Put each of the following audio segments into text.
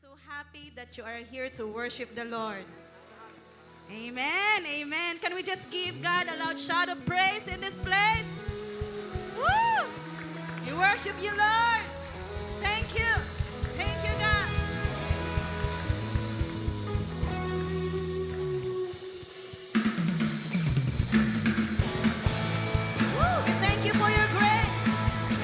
so happy that you are here to worship the Lord. Amen. Amen. Can we just give God a loud shout of praise in this place? Woo! We worship you, Lord. Thank you. Thank you, God. Woo! We thank you for your grace.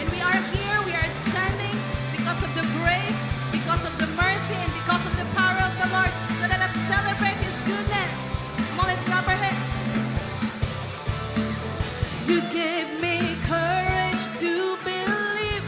And we are here, we are standing because of the grace, because of the mercy, and because of the power of the Lord. So let us celebrate His goodness. Come on, let's clap our hands. You gave me courage to believe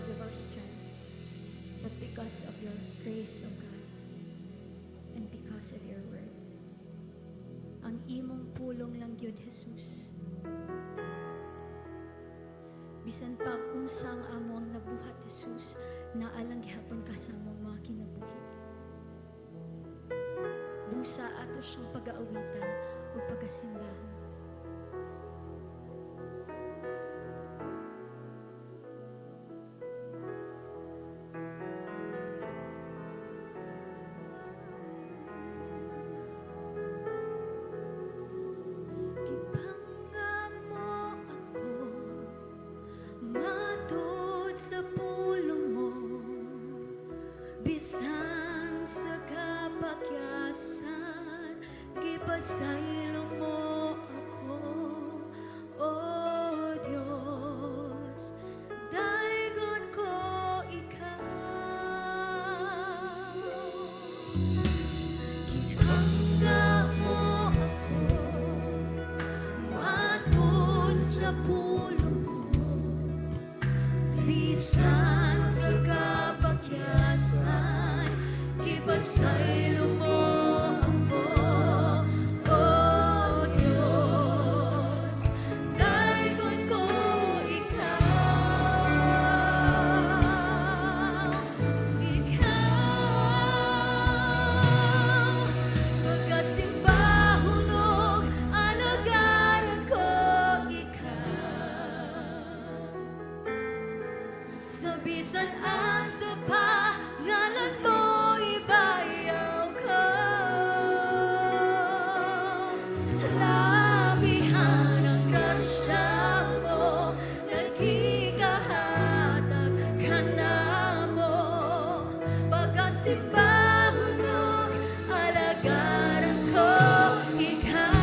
because of our strength, but because of your grace, O God, and because of your word. Ang imong pulong lang yun, Jesus. Bisan pag unsang amo ang nabuhat, Jesus, naalang gihapon ka sa among mga kinabuhi. Busa ato siyang pag-aawitan o pagkasimbahon. Gibangga mo ako, matod sa pulong mo, bisan sa kapakyasan, gipasaylo mo ako, O Diyos, daygon ko ikaw. Gibangga mo ako, matod sa pulong mo, bisan sa kapakyasan, gipasaylo mo ako, O Diyos, daygon ko ikaw. Ikaw, pagkasimbahon og alagaran ko ikaw. Sa bisan asa pa, ngalan mo ibayaw ko. Labihan ang grasya mo, nagkikahatag ka na mo. Pagkasimbahon og alagaran ko ikaw.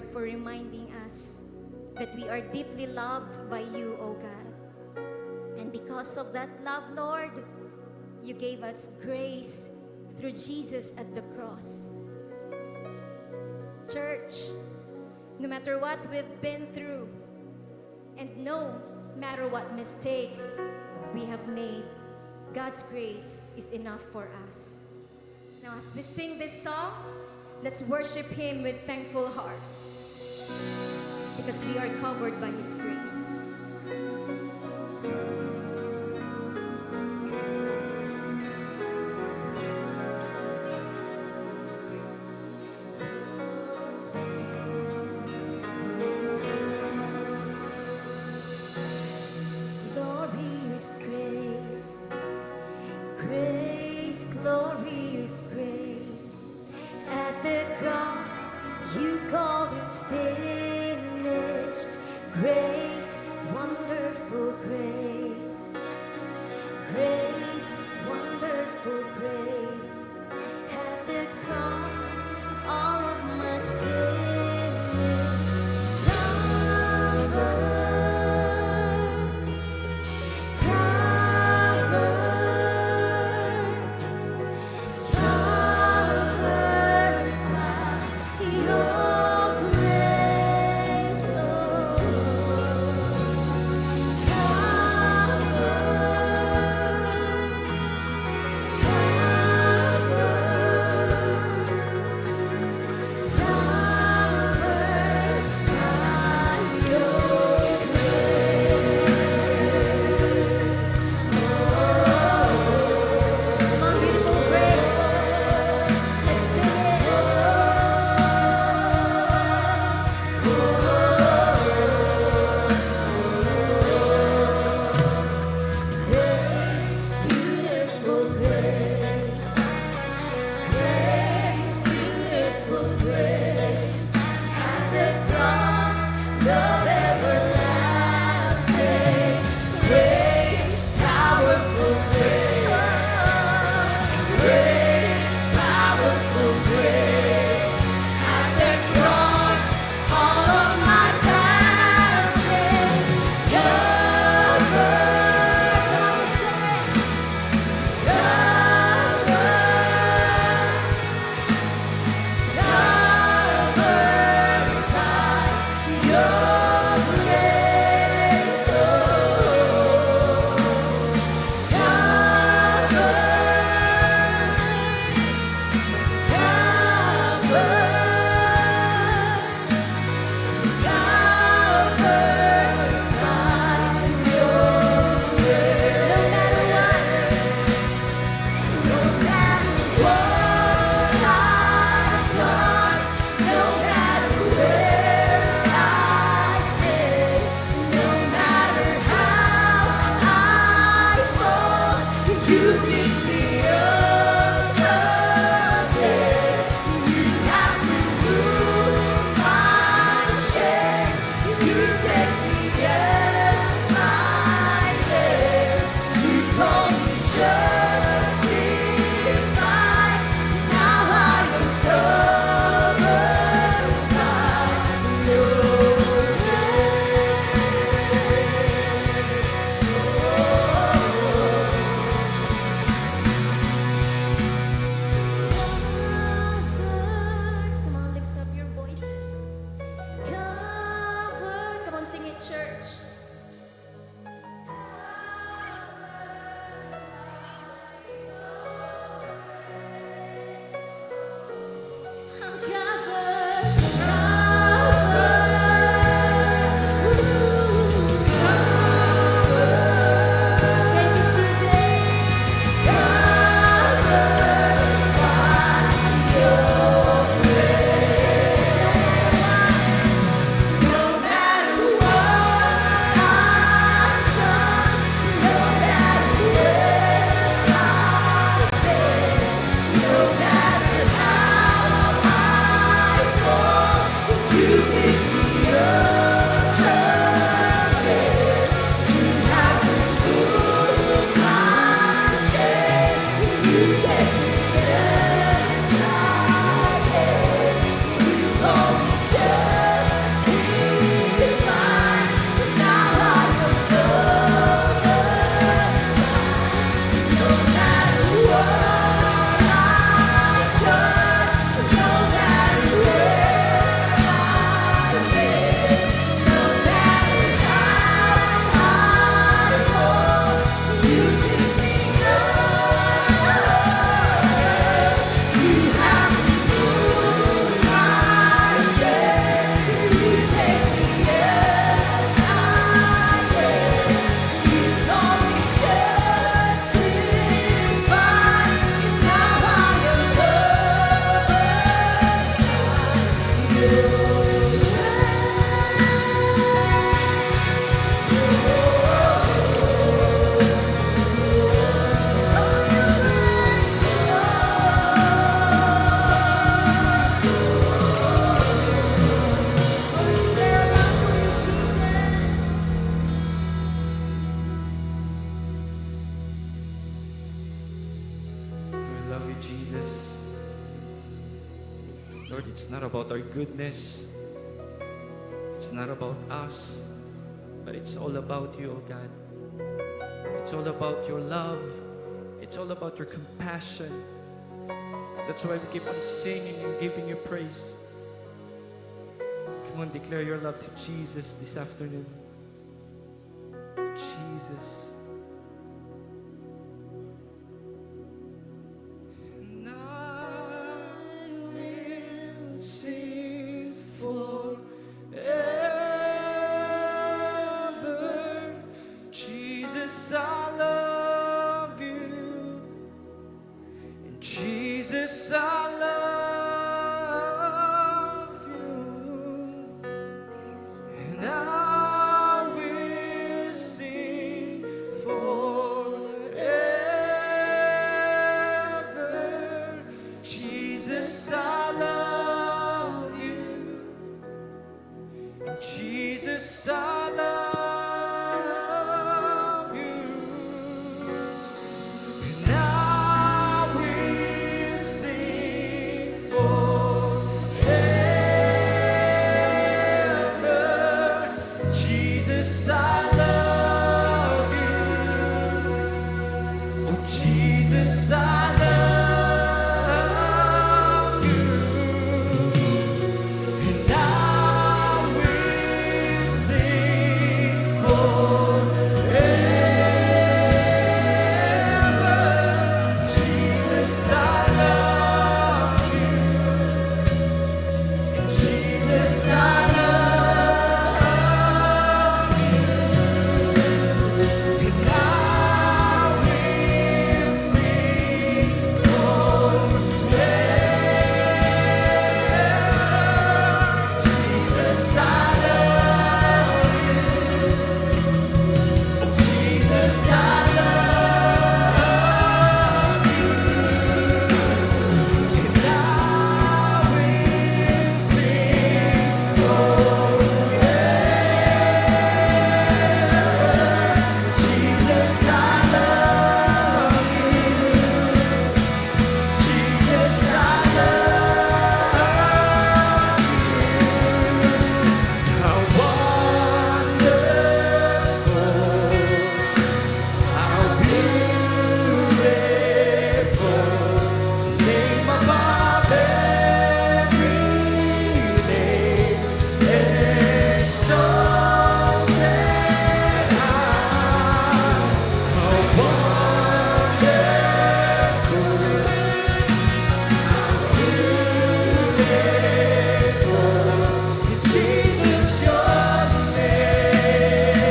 Lord, for reminding us that we are deeply loved by you, O God. And because of that love, Lord, you gave us grace through Jesus at the cross. Church, no matter what we've been through, and no matter what mistakes we have made, God's grace is enough for us. Now, as we sing this song, let's worship Him with thankful hearts, because we are covered by His grace. Glorious grace, grace, glorious grace. At the cross, you called it finished. Grace, wonderful grace. Grace, wonderful grace. At the cross, all of my sins covered. Jesus. Lord, it's not about our goodness. It's not about us. But it's all about you, oh God. It's all about your love. It's all about your compassion. That's why we keep on singing and giving you praise. Come on, declare your love to Jesus this afternoon. Jesus. And I will sing forever. Jesus, I love you. And Jesus, I love you. And I will sing forever. Jesus, I love you. And Jesus, I love you. And I will sing forever. Jesus, I love you. Oh, Jesus, I love you. And I will sing forever. Jesus, I love you. And Jesus, I love you. And I will sing forever. Jesus, I love you. Oh, Jesus, I love you. And I will sing forever. Jesus, I love you. Jesus, I love you. How wonderful, how beautiful, name above every name, exalted high. How wonderful, Jesus, your name,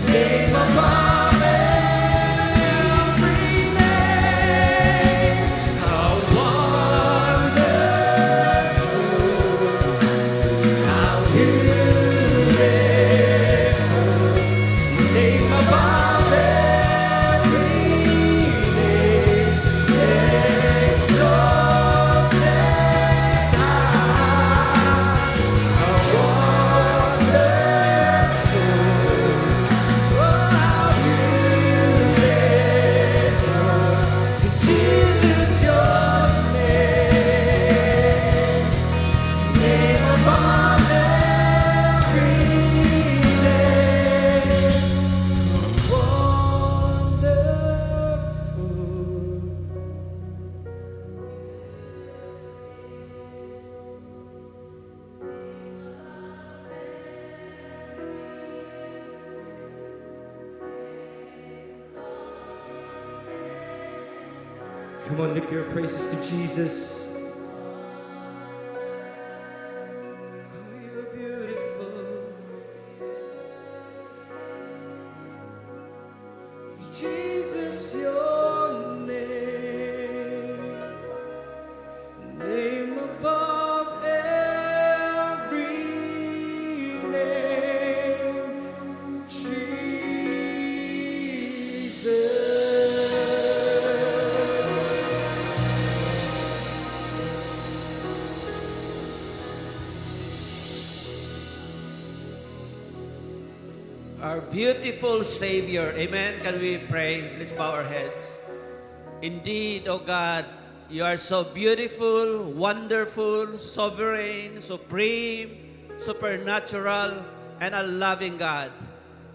name above every name. How wonderful, how beautiful, name above every name, exalted high. How wonderful, oh, how beautiful, Jesus, your name, name above every name. Wonderful. Come on, lift your praises to Jesus. Oh, you're beautiful. Jesus, your name, name above every name, Our beautiful Savior. Amen. Can we pray? Let's bow our heads. Indeed, O God, you are so beautiful, wonderful, sovereign, supreme, supernatural, and a loving God.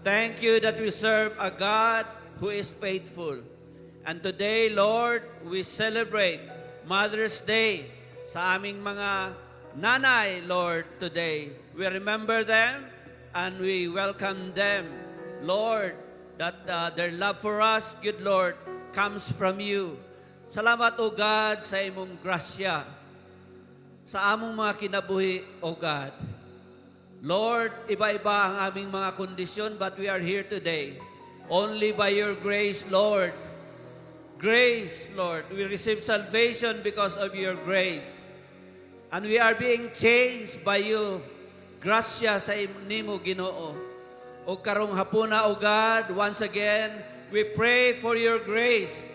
Thank you that we serve a God who is faithful. And today, Lord, we celebrate Mother's Day sa aming mga nanay, Lord, today. We remember them and we welcome them, Lord, that their love for us, good Lord, comes from you. Salamat, O God, sa imong grasya, sa among mga kinabuhi, O God. Lord, iba-iba ang aming mga kondisyon, but we are here today. Only by your grace, Lord. Grace, Lord. We receive salvation because of your grace. And we are being changed by you. Grasya sa nimo, Ginoo. O karong hapuna, O God, once again, we pray for your grace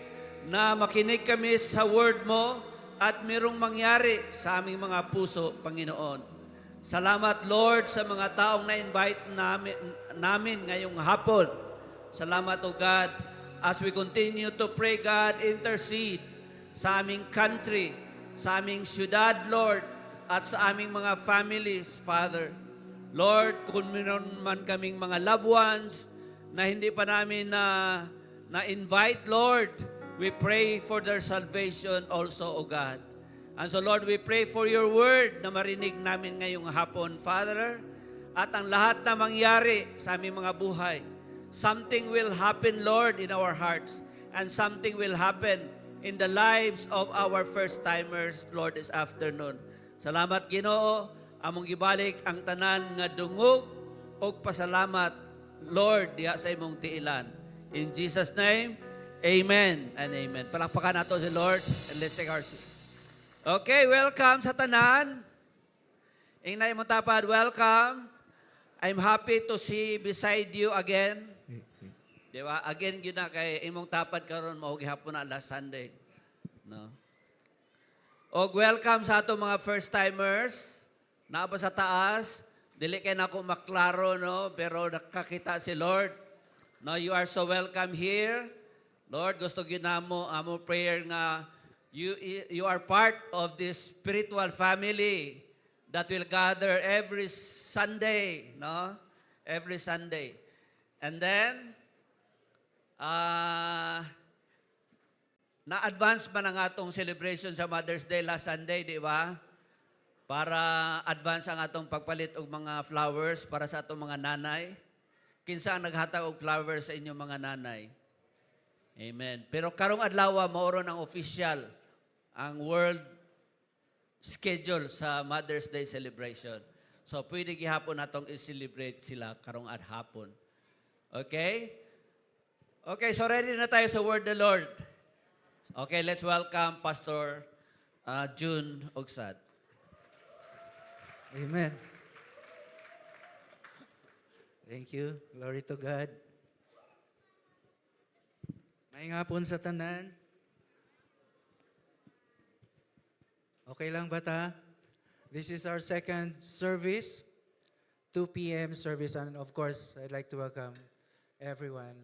na makinig kami sa word mo at merong mangyari sa aming mga puso, Panginoon. Salamat, Lord, sa mga taong na-invite namin ngayong hapon. Salamat, O God, as we continue to pray, God, intercede sa aming country, sa aming syudad, Lord, at sa aming mga families, Father. Lord, kung meron man kaming mga loved ones na hindi pa namin na-invite, Lord, we pray for their salvation also, O God. And so, Lord, we pray for your word na marinig namin ngayong hapon, Father, at ang lahat na mangyari sa aming mga buhay. Something will happen, Lord, in our hearts, and something will happen in the lives of our first-timers, Lord, this afternoon. Salamat, Ginoo, among gibalik ang tanan nga dungog o pasalamat, Lord, diha sa imong tiilan. In Jesus' name, amen and amen. Palakpakan nato si Lord, and let's take our seat. Okay, welcome sa tanan. Ingnay mo tapad, welcome. I'm happy to see beside you again. Di ba? Again, yun na kay imong tapad karon mao gihapon na last Sunday. No? Og welcome sa ato mga first-timers. Naa pa sa taas. Dili kay nako maklaro, no? Pero nakakita si Lord. No, you are so welcome here. Lord, gusto ginamo amo prayer nga you are part of this spiritual family that will gather every Sunday, no? Every Sunday. And then, na-advance man ang atong celebration sa Mother's Day last Sunday, di ba? Para advance ang atong pagpalit og mga flowers para sa atong mga nanay. Kinsa ang naghatag og flowers sa inyong mga nanay? Amen. Pero karong adlaw maoron ang official ang world schedule sa Mother's Day celebration. So pwede gihapon natong i-celebrate sila karong hapon. Okay? Okay, so ready na tayo sa word of the Lord. Okay, let's welcome Pastor June Ogsad. Amen. Thank you. Glory to God. May hapon sa tanan. Okay lang ba ta? This is our second service, 2 p.m. service, and of course, I'd like to welcome everyone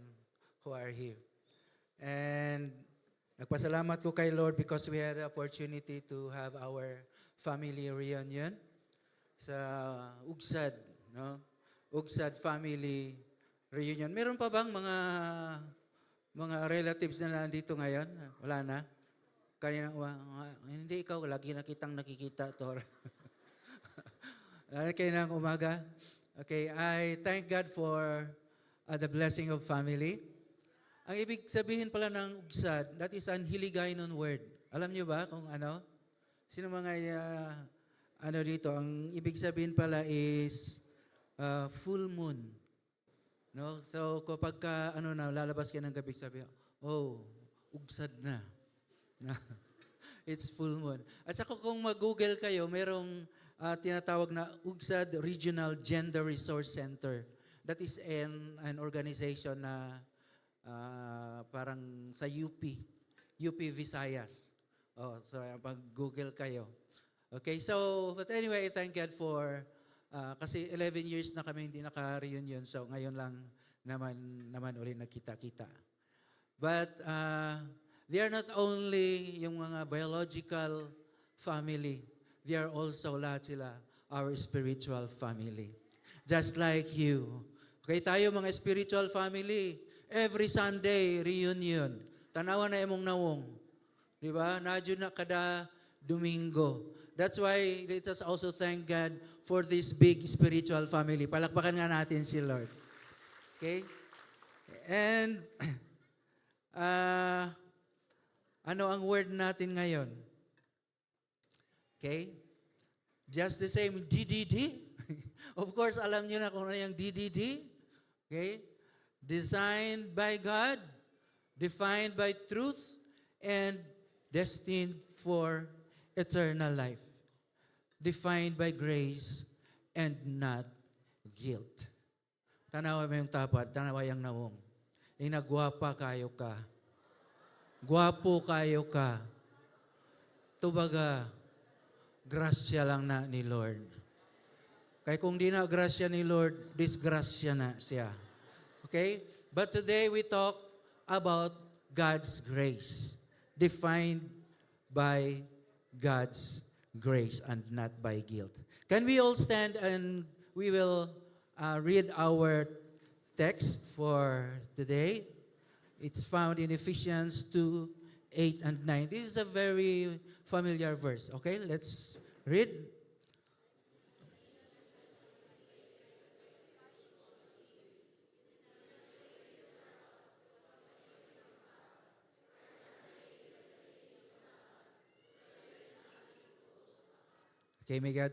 who are here. And nagpasalamat ko kay Lord because we had the opportunity to have our family reunion sa Ugsad, no? Ugsad family reunion. Meron pa bang mga relatives na nandito ngayon? Wala na? Kanina, hindi ikaw, lagi na kitang nakikita, Tor. Kanina umaga. Okay, I thank God for the blessing of family. Ang ibig sabihin pala ng Ugsad, that is an Hiligaynon word. Alam niyo ba kung ano? Sino mga ano dito? Ang ibig sabihin pala is full moon. No? So kapag lalabas ka ng gabi, sabi, oh, Ugsad na. It's full moon. At saka kung mag-google kayo, merong tinatawag na Ugsad Regional Gender Resource Center. That is an organization na parang sa UP Visayas. Oh, so pag-google kayo. Okay, so, but anyway, thank God for, kasi 11 years na kami hindi naka-reunion, so ngayon lang naman ulit nagkita-kita. But, They are not only yung mga biological family, they are also lahat sila our spiritual family. Just like you. Okay, tayo mga spiritual family, every Sunday, reunion. Tanawa na imong nawong. Di ba? Nadyo na kada Domingo. That's why let us also thank God for this big spiritual family. Palakpakan nga natin si Lord. Okay? And, ano ang word natin ngayon? Okay? Just the same, DDD. Of course, alam niyo na kung ano yung DDD. Okay? Designed by God, defined by truth, and destined for eternal life. Defined by grace and not guilt. Tanawa mo yung tapat, tanawa yung nawong. Inagwapa kayo ka. Gwapo kayo ka. Tubaga, grasya lang na ni Lord. Kaya kung di na grasya ni Lord, disgrasya na siya. Okay? But today we talk about God's grace. Defined by God's grace and not by guilt. Can we all stand and we will read our text for today? It's found in Ephesians 2:8 and 9. This is a very familiar verse. Okay, let's read. Okay, may God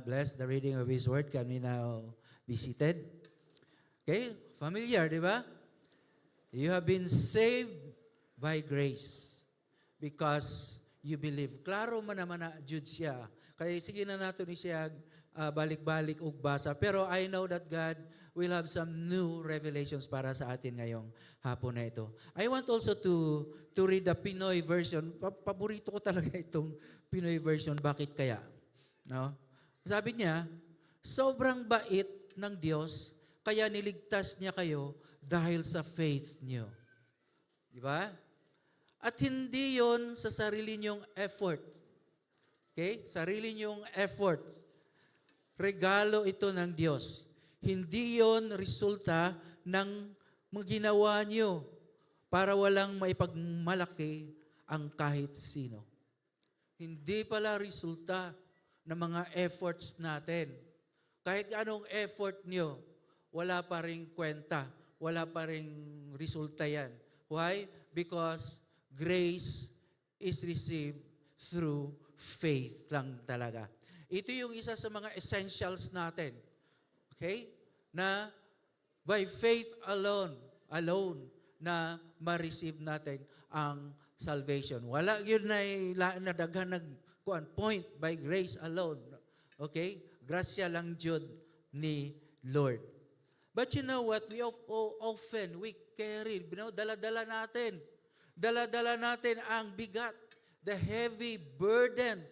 bless the reading of His Word. Can we now be seated? Okay, familiar, di ba? You have been saved by grace because you believe. Klaro man naman na jud siya. Kaya sige na nato ni siya balik-balik ug basa. Pero I know that God will have some new revelations para sa atin ngayong hapon na ito. I want also to read the Pinoy version. Paborito ko talaga itong Pinoy version. Bakit kaya? No? Sabi niya, sobrang bait ng Diyos, kaya niligtas niya kayo dahil sa faith niyo. Di ba? At hindi yon sa sarili niyong effort. Okay? Sarili niyong effort. Regalo ito ng Diyos. Hindi yon resulta ng ginawa niyo para walang maipagmalaki ang kahit sino. Hindi pala resulta ng mga efforts natin. Kahit anong effort niyo, wala pa ring kwenta, wala pa ring resulta yan. Why? Because grace is received through faith lang talaga. Ito yung isa sa mga essentials natin. Okay? Na by faith alone na ma-receive natin ang salvation. Wala yun na daghan point by grace alone. Okay? Grasya lang jud ni Lord. But you know what? We often carry, dala-dala natin. Dala-dala natin ang bigat, the heavy burdens.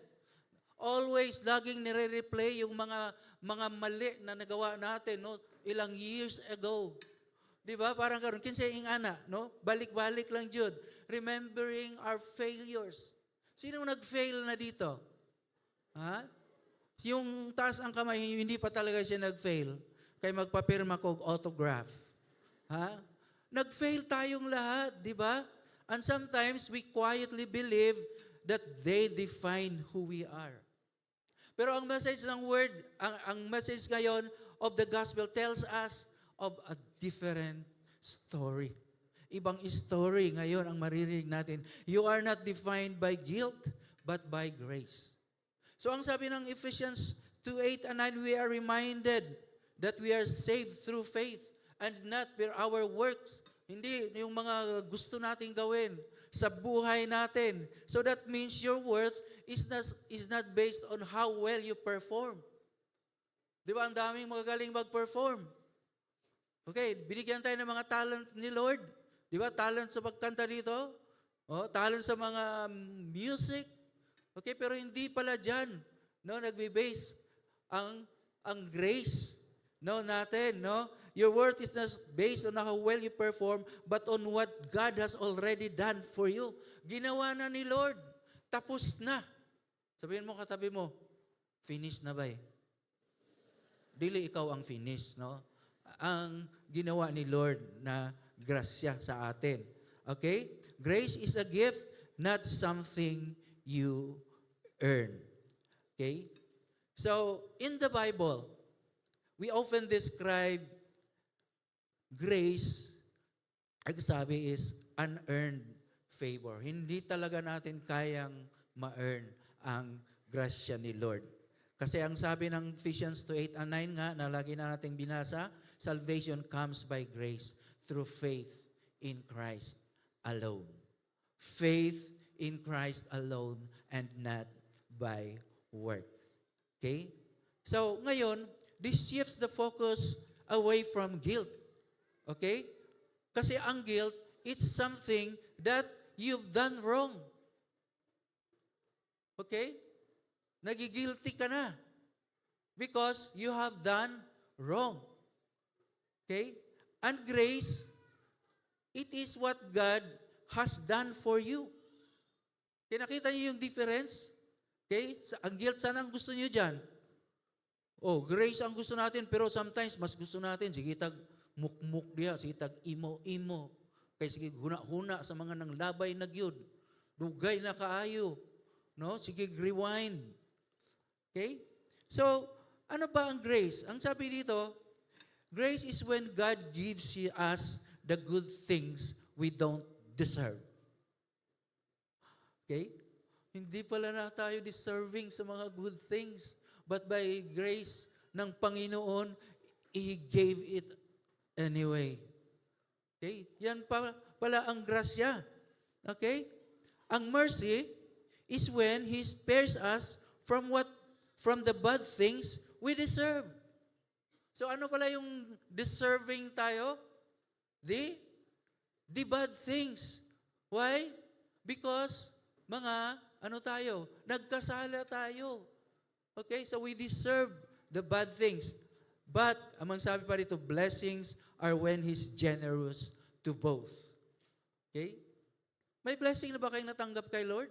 Always laging nire-replay yung mga mali na nagawa natin ilang years ago. 'Di ba? Parang karon kinsay ing ana, no? Balik-balik lang jud, remembering our failures. Sino nag-fail na dito? Ha? Yung taas ang kamay, hindi pa talaga siya nag-fail. Kaya magpapirma ko autograph. Ha? Nag-fail tayong lahat, 'di ba? And sometimes we quietly believe that they define who we are. Pero ang message ng word, ang message ngayon of the gospel tells us of a different story. Ibang story ngayon ang maririnig natin. You are not defined by guilt, but by grace. So ang sabi ng Ephesians 2:8 and 9, we are reminded that we are saved through faith and not by our works. Hindi yung mga gusto nating gawin sa buhay natin. So that means your worth is not based on how well you perform. Di ba? Ang daming magagaling mag-perform. Okay, binigyan tayo ng mga talent ni Lord. Di ba? Talent sa pagkanta dito. Talent sa mga music. Okay, pero hindi pala dyan. No, nagbe-base ang grace natin, no? Your worth is not based on how well you perform, but on what God has already done for you. Ginawa na ni Lord. Tapos na. Sabihin mo katabi mo, finish na ba eh? Dili ikaw ang finish, no? Ang ginawa ni Lord na grasya sa atin. Okay? Grace is a gift, not something you earn. Okay? So, in the Bible, we often describe grace, ang sabi is unearned favor. Hindi talaga natin kayang ma-earn ang grasya ni Lord. Kasi ang sabi ng Ephesians 2:8 and 9 nga, na lagi na nating binasa, salvation comes by grace through faith in Christ alone. Faith in Christ alone and not by works. Okay? So, ngayon, this shifts the focus away from guilt. Okay? Kasi ang guilt, it's something that you've done wrong. Okay? Nagigilty ka na because you have done wrong. Okay? And grace, it is what God has done for you. Okay, nakita niyo yung difference? Okay? Ang guilt, sana ang gusto niyo dyan? Oh, grace ang gusto natin, pero sometimes mas gusto natin, sige tag mukmuk diya, sige tag imo-imo. Kaya sige huna-huna sa mga nanglabay na gyud. Dugay na kaayo. No? Sige rewind. Okay? So, ano ba ang grace? Ang sabi dito, grace is when God gives us the good things we don't deserve. Okay? Hindi pala na tayo deserving sa mga good things. But by grace ng Panginoon, He gave it anyway. Okay? Yan pala ang grasya. Okay? Ang mercy is when He spares us from the bad things we deserve. So ano pala yung deserving tayo? The bad things. Why? Because nagkasala tayo. Okay, so we deserve the bad things. But, amang sabi pa rito, blessings are when He's generous to both. Okay? May blessing na ba kayo natanggap kay Lord?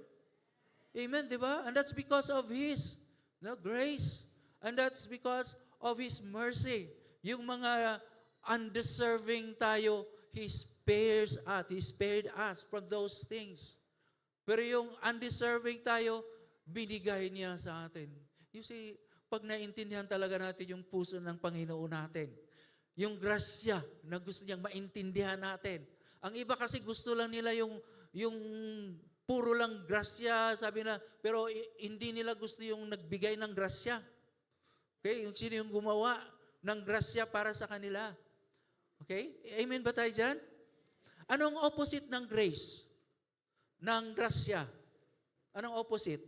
Amen, di ba? And that's because of His grace. And that's because of His mercy. Yung mga undeserving tayo, He spared us from those things. Pero yung undeserving tayo, binigay niya sa atin. You see, pag naintindihan talaga natin yung puso ng Panginoon natin, yung grasya na gusto niyang maintindihan natin. Ang iba kasi gusto lang nila yung puro lang grasya, sabi na, pero hindi nila gusto yung nagbigay ng grasya. Okay? Yung sino yung gumawa ng grasya para sa kanila. Okay? Amen ba tayo dyan? Anong opposite ng grace? Ng grasya? Anong opposite?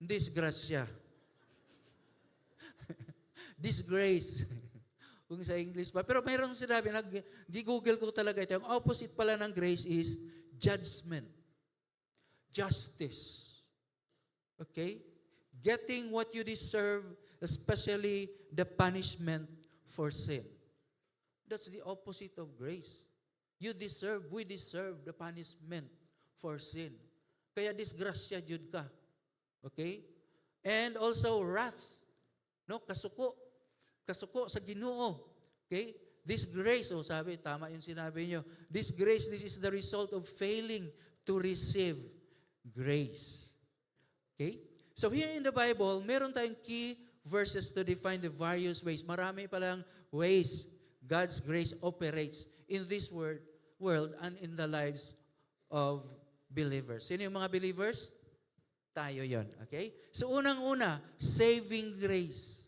Disgrasya. Disgrace. Kung sa English pa. Pero mayroong sinabi, di-google ko talaga ito. Ang opposite pala ng grace is judgment. Justice. Okay? Getting what you deserve, especially the punishment for sin. That's the opposite of grace. We deserve the punishment for sin. Kaya disgrasya jud ka. Okay? And also wrath. No, kasuko. Kasuko sa Ginoo. Okay? This grace, sabi, tama yung sinabi nyo. This grace, this is the result of failing to receive grace. Okay? So here in the Bible, meron tayong key verses to define the various ways. Marami palang ways God's grace operates in this world and in the lives of believers. Sino yung mga believers? Tayo yon. Okay? So unang-una, saving grace.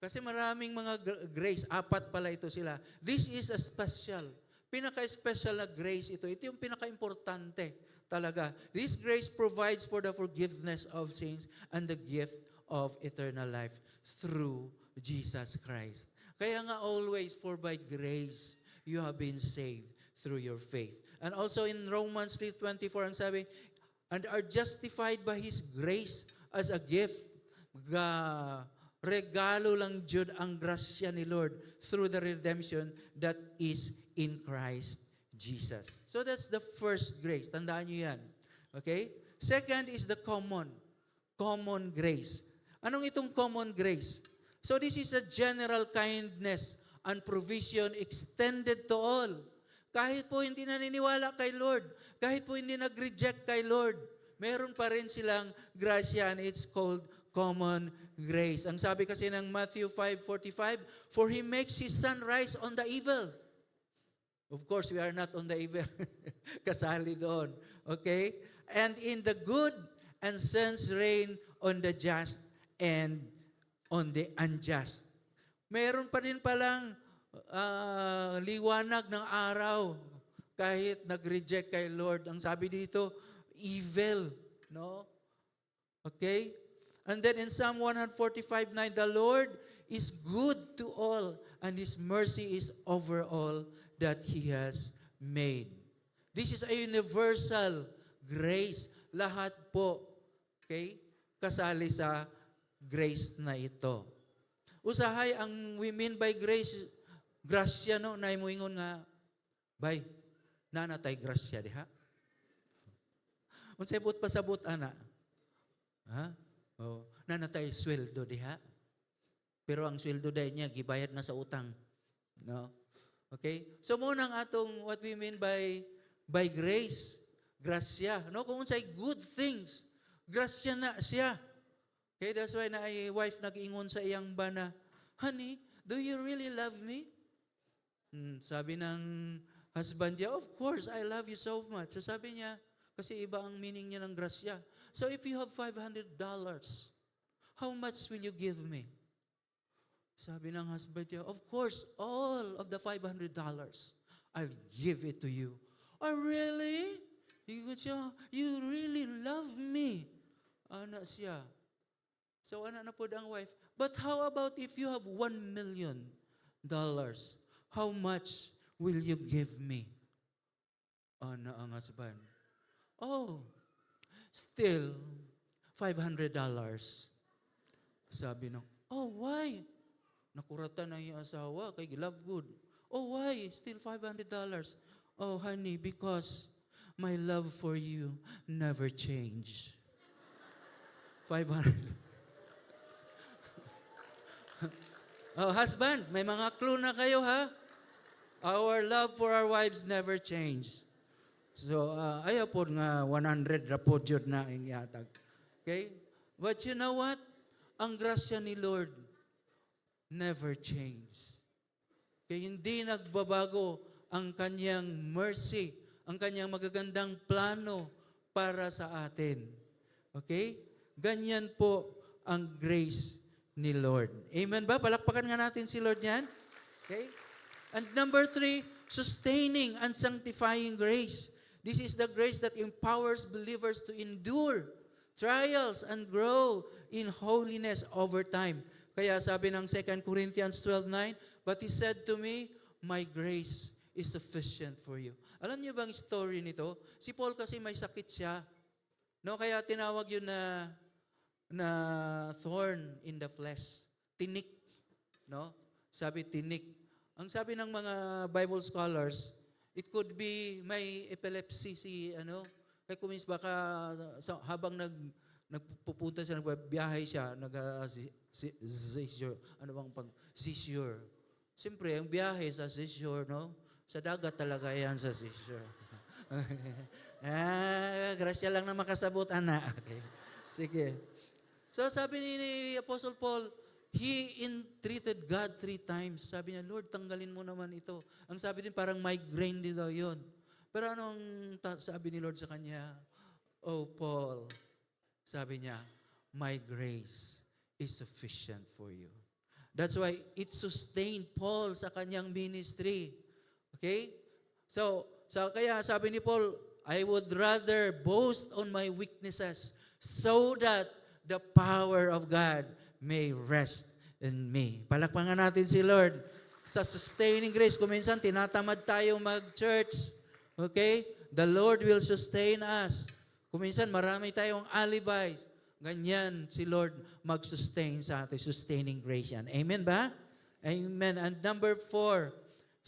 Kasi maraming mga grace, 4 pala ito sila. This is a special, pinaka-special na grace ito. Ito yung pinaka-importante talaga. This grace provides for the forgiveness of sins and the gift of eternal life through Jesus Christ. Kaya nga always, for by grace, you have been saved through your faith. And also in Romans 3:24, ang sabi, and are justified by His grace as a gift. regalo lang jud ang grasya ni Lord through the redemption that is in Christ Jesus. So that's the first grace. Tandaan niyo yan. Okay? Second is the common grace. Anong itong common grace? So this is a general kindness and provision extended to all. Kahit po hindi naniniwala kay Lord, kahit po hindi nag-reject kay Lord, meron pa rin silang grasya and it's called common grace. Ang sabi kasi ng Matthew 5:45, for He makes His sun rise on the evil. Of course, we are not on the evil. Kasali doon. Okay? And in the good, and sends rain on the just and on the unjust. Meron pa rin palang liwanag ng araw kahit nag-reject kay Lord. Ang sabi dito, evil. No? Okay? And then in Psalm 145:9, the Lord is good to all, and His mercy is over all that He has made. This is a universal grace. Lahat po, okay, kasali sa grace na ito. Usahay, ang we mean by grace, grasya, no, na imuingon nga, bay, nanatay grasya, diha? Unsay but pasabot, ana? Ha? Oh, nanatay sweldo diha. Pero ang sweldo dahil niya gibayad na sa utang. No? Okay? So mo nang atong what we mean by grace, grasya, no? Kung unsay good things, grasya na siya. Okay, that's why na ay wife nag-ingon sa iyang bana, honey, do you really love me? Sabi ng husband niya, of course, I love you so much. So sabi niya, kasi iba ang meaning niya ng grasya. So if you have $500, how much will you give me? Sabi ng husband niya, of course, all of the $500, I'll give it to you. Oh, really? You really love me. Ana siya. So ana na po ang wife. But how about if you have $1 million? How much will you give me? Ana ang husband. Oh, still, $500. Sabi nung, oh, why? Nakuratan na yung asawa, kay love good. Oh, why? Still $500. Oh, honey, because my love for you never changed. 500. Oh, husband, may mga clue na kayo, ha? Our love for our wives never changed. So, ayaw po nga 100 na po dyan na inyatag. Okay? But you know what? Ang grasya ni Lord never changes. Kaya hindi nagbabago ang kanyang mercy, ang kanyang magagandang plano para sa atin. Okay? Ganyan po ang grace ni Lord. Amen ba? Palakpakan nga natin si Lord yan. Okay? And number 3, sustaining and sanctifying grace. This is the grace that empowers believers to endure trials and grow in holiness over time. Kaya sabi ng 2 Corinthians 12:9, but He said to me, my grace is sufficient for you. Alam niyo bang story nito? Si Paul kasi may sakit siya. No, kaya tinawag yun na thorn in the flesh. Tinik. No? Sabi tinik. Ang sabi ng mga Bible scholars, it could be may epilepsy kaya kumis baka habang nagpupunta siya, nagbiyahe siya, seizure. Ano bang seizure? Siyempre, ang biyahe sa seizure, no? Sa dagat talaga yan sa seizure. Grasya lang na makasabot, ana. Okay. Sige. So sabi ni Apostle Paul, he entreated God 3 times. Sabi niya, Lord, tanggalin mo naman ito. Ang sabi din, parang migraine din daw yun. Pero anong sabi ni Lord sa kanya? Oh, Paul, sabi niya, my grace is sufficient for you. That's why it sustained Paul sa kanyang ministry. Okay? So kaya sabi ni Paul, I would rather boast on my weaknesses so that the power of God may rest in me. Palakpakan natin si Lord. Sa sustaining grace, kung minsan tinatamad tayo mag-church, okay? The Lord will sustain us. Kung minsan marami tayong alibis. Ganyan si Lord mag-sustain sa atin, sustaining grace yan. Amen ba? Amen. And number 4,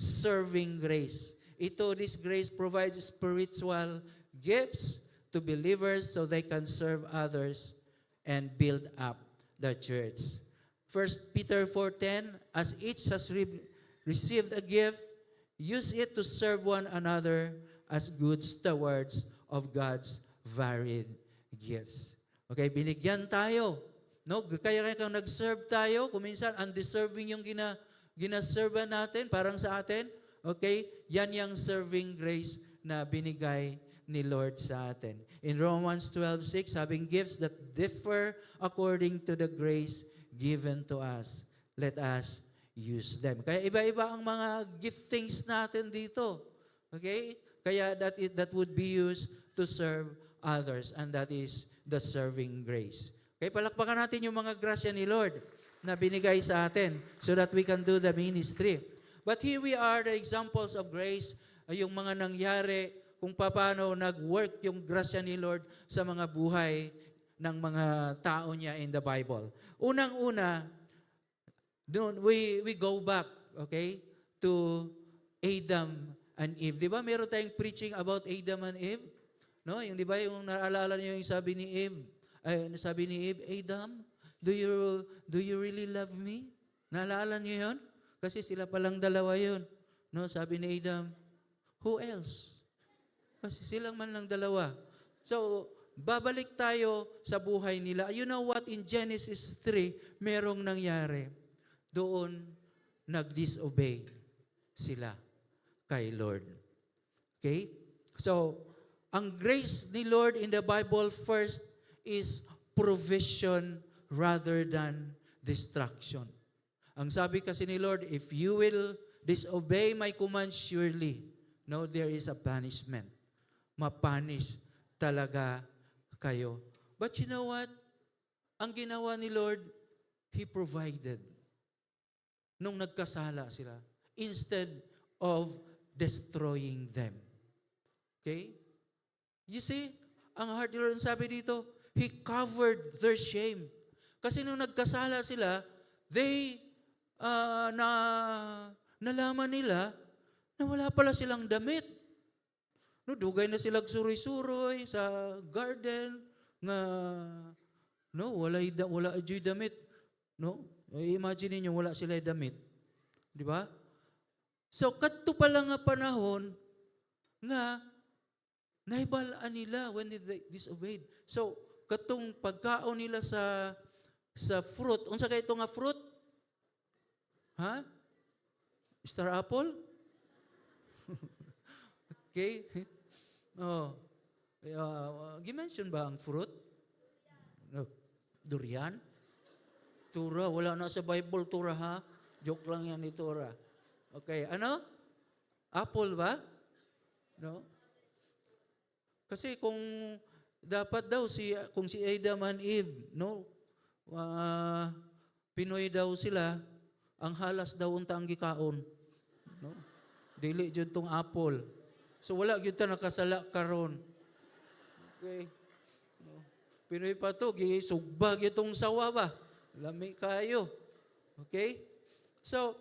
serving grace. This grace provides spiritual gifts to believers so they can serve others and build up the church. 1 Peter 4:10, as each has received a gift, use it to serve one another as good stewards of God's varied gifts. Okay, binigyan tayo. No? Kaya kung nag-serve tayo, kung minsan undeserving yung ginaserve natin, parang sa atin, okay, yan yung serving grace na binigay ni Lord sa atin. In Romans 12:6, having gifts that differ according to the grace given to us, let us use them. Kaya iba-iba ang mga giftings natin dito. Okay? Kaya that would be used to serve others, and that is the serving grace. Okay, palakpakan natin yung mga grasya ni Lord na binigay sa atin so that we can do the ministry. But here we are, the examples of grace, yung mga nangyari kung paano nag-work yung grasya ni Lord sa mga buhay ng mga tao niya in the Bible. Unang-una, we go back, okay, to Adam and Eve. Di ba meron tayong preaching about Adam and Eve? No, yung di ba yung naalala niyo yung sabi ni Eve, Adam, do you really love me? Naalala niyo 'yon? Kasi sila palang dalawa 'yon. No, sabi ni Adam, who else? Kasi silang man lang dalawa. So, babalik tayo sa buhay nila. You know what? In Genesis 3, merong nangyari. Doon nag-disobey sila kay Lord. Okay? So, ang grace ni Lord in the Bible first is provision rather than destruction. Ang sabi kasi ni Lord, if you will disobey my command, surely, no, there is a punishment. Mapunish talaga kayo. But you know what? Ang ginawa ni Lord, He provided. Nung nagkasala sila, instead of destroying them. Okay? You see, ang heart ni Lord, sabi dito, He covered their shame. Kasi nung nagkasala sila, nalaman nila na wala pala silang damit. No, dugay na sila suroy-suroy sa garden nga wala ajoy damit. No? Imagine niyo wala sila damit. Di ba? So kadto pala nga panahon nga naibalaan nila when they disobeyed. So katong pagkaon nila sa fruit, unsa kay ito nga fruit? Ha? Star apple? Okay? Oh. Gimension ba ang fruit? No. Durian? Tura, wala na sa Bible tura ha. Joke lang yan ni tura. Okay, ano? Apple ba? No? Kasi kung dapat daw kung si Adam and Eve, no? Pinoy daw sila, ang halas daw unta ang gikaon. No? Dili jud tong apple. So wala gyud ta nakasala karon. Okay. No. Pinoy pa to, sugbag itong sawa ba? Lami kayo. Okay? So,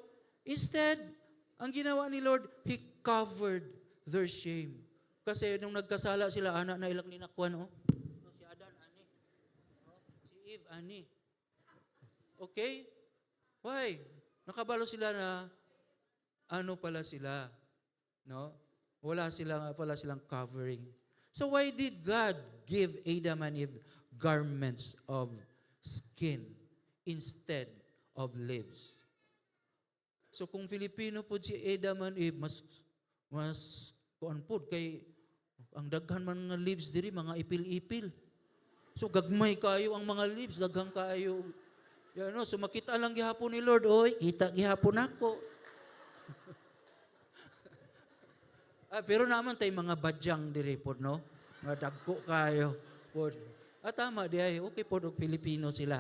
instead, ang ginawa ni Lord, He covered their shame. Kasi nung nagkasala sila, anak na ilang ninakwan, si Adan, ani. Si Eve, ani. Okay? Why? Nakabalo sila na ano pala sila. No? Wala silang covering. So why did God give Adam and Eve garments of skin instead of leaves? So kung Filipino po si Adam and Eve, mas kuan po kay ang daghan man nga leaves diri mga ipil-ipil. So gagmay kayo ang mga leaves, daghang kayo. Yan no, so makita lang gihapon ni Lord, oy, kita gihapon ako. Pero naman tay mga badyang diri pod no. Mga dagko kayo pod. Tama di ay okay pod og Pilipino sila.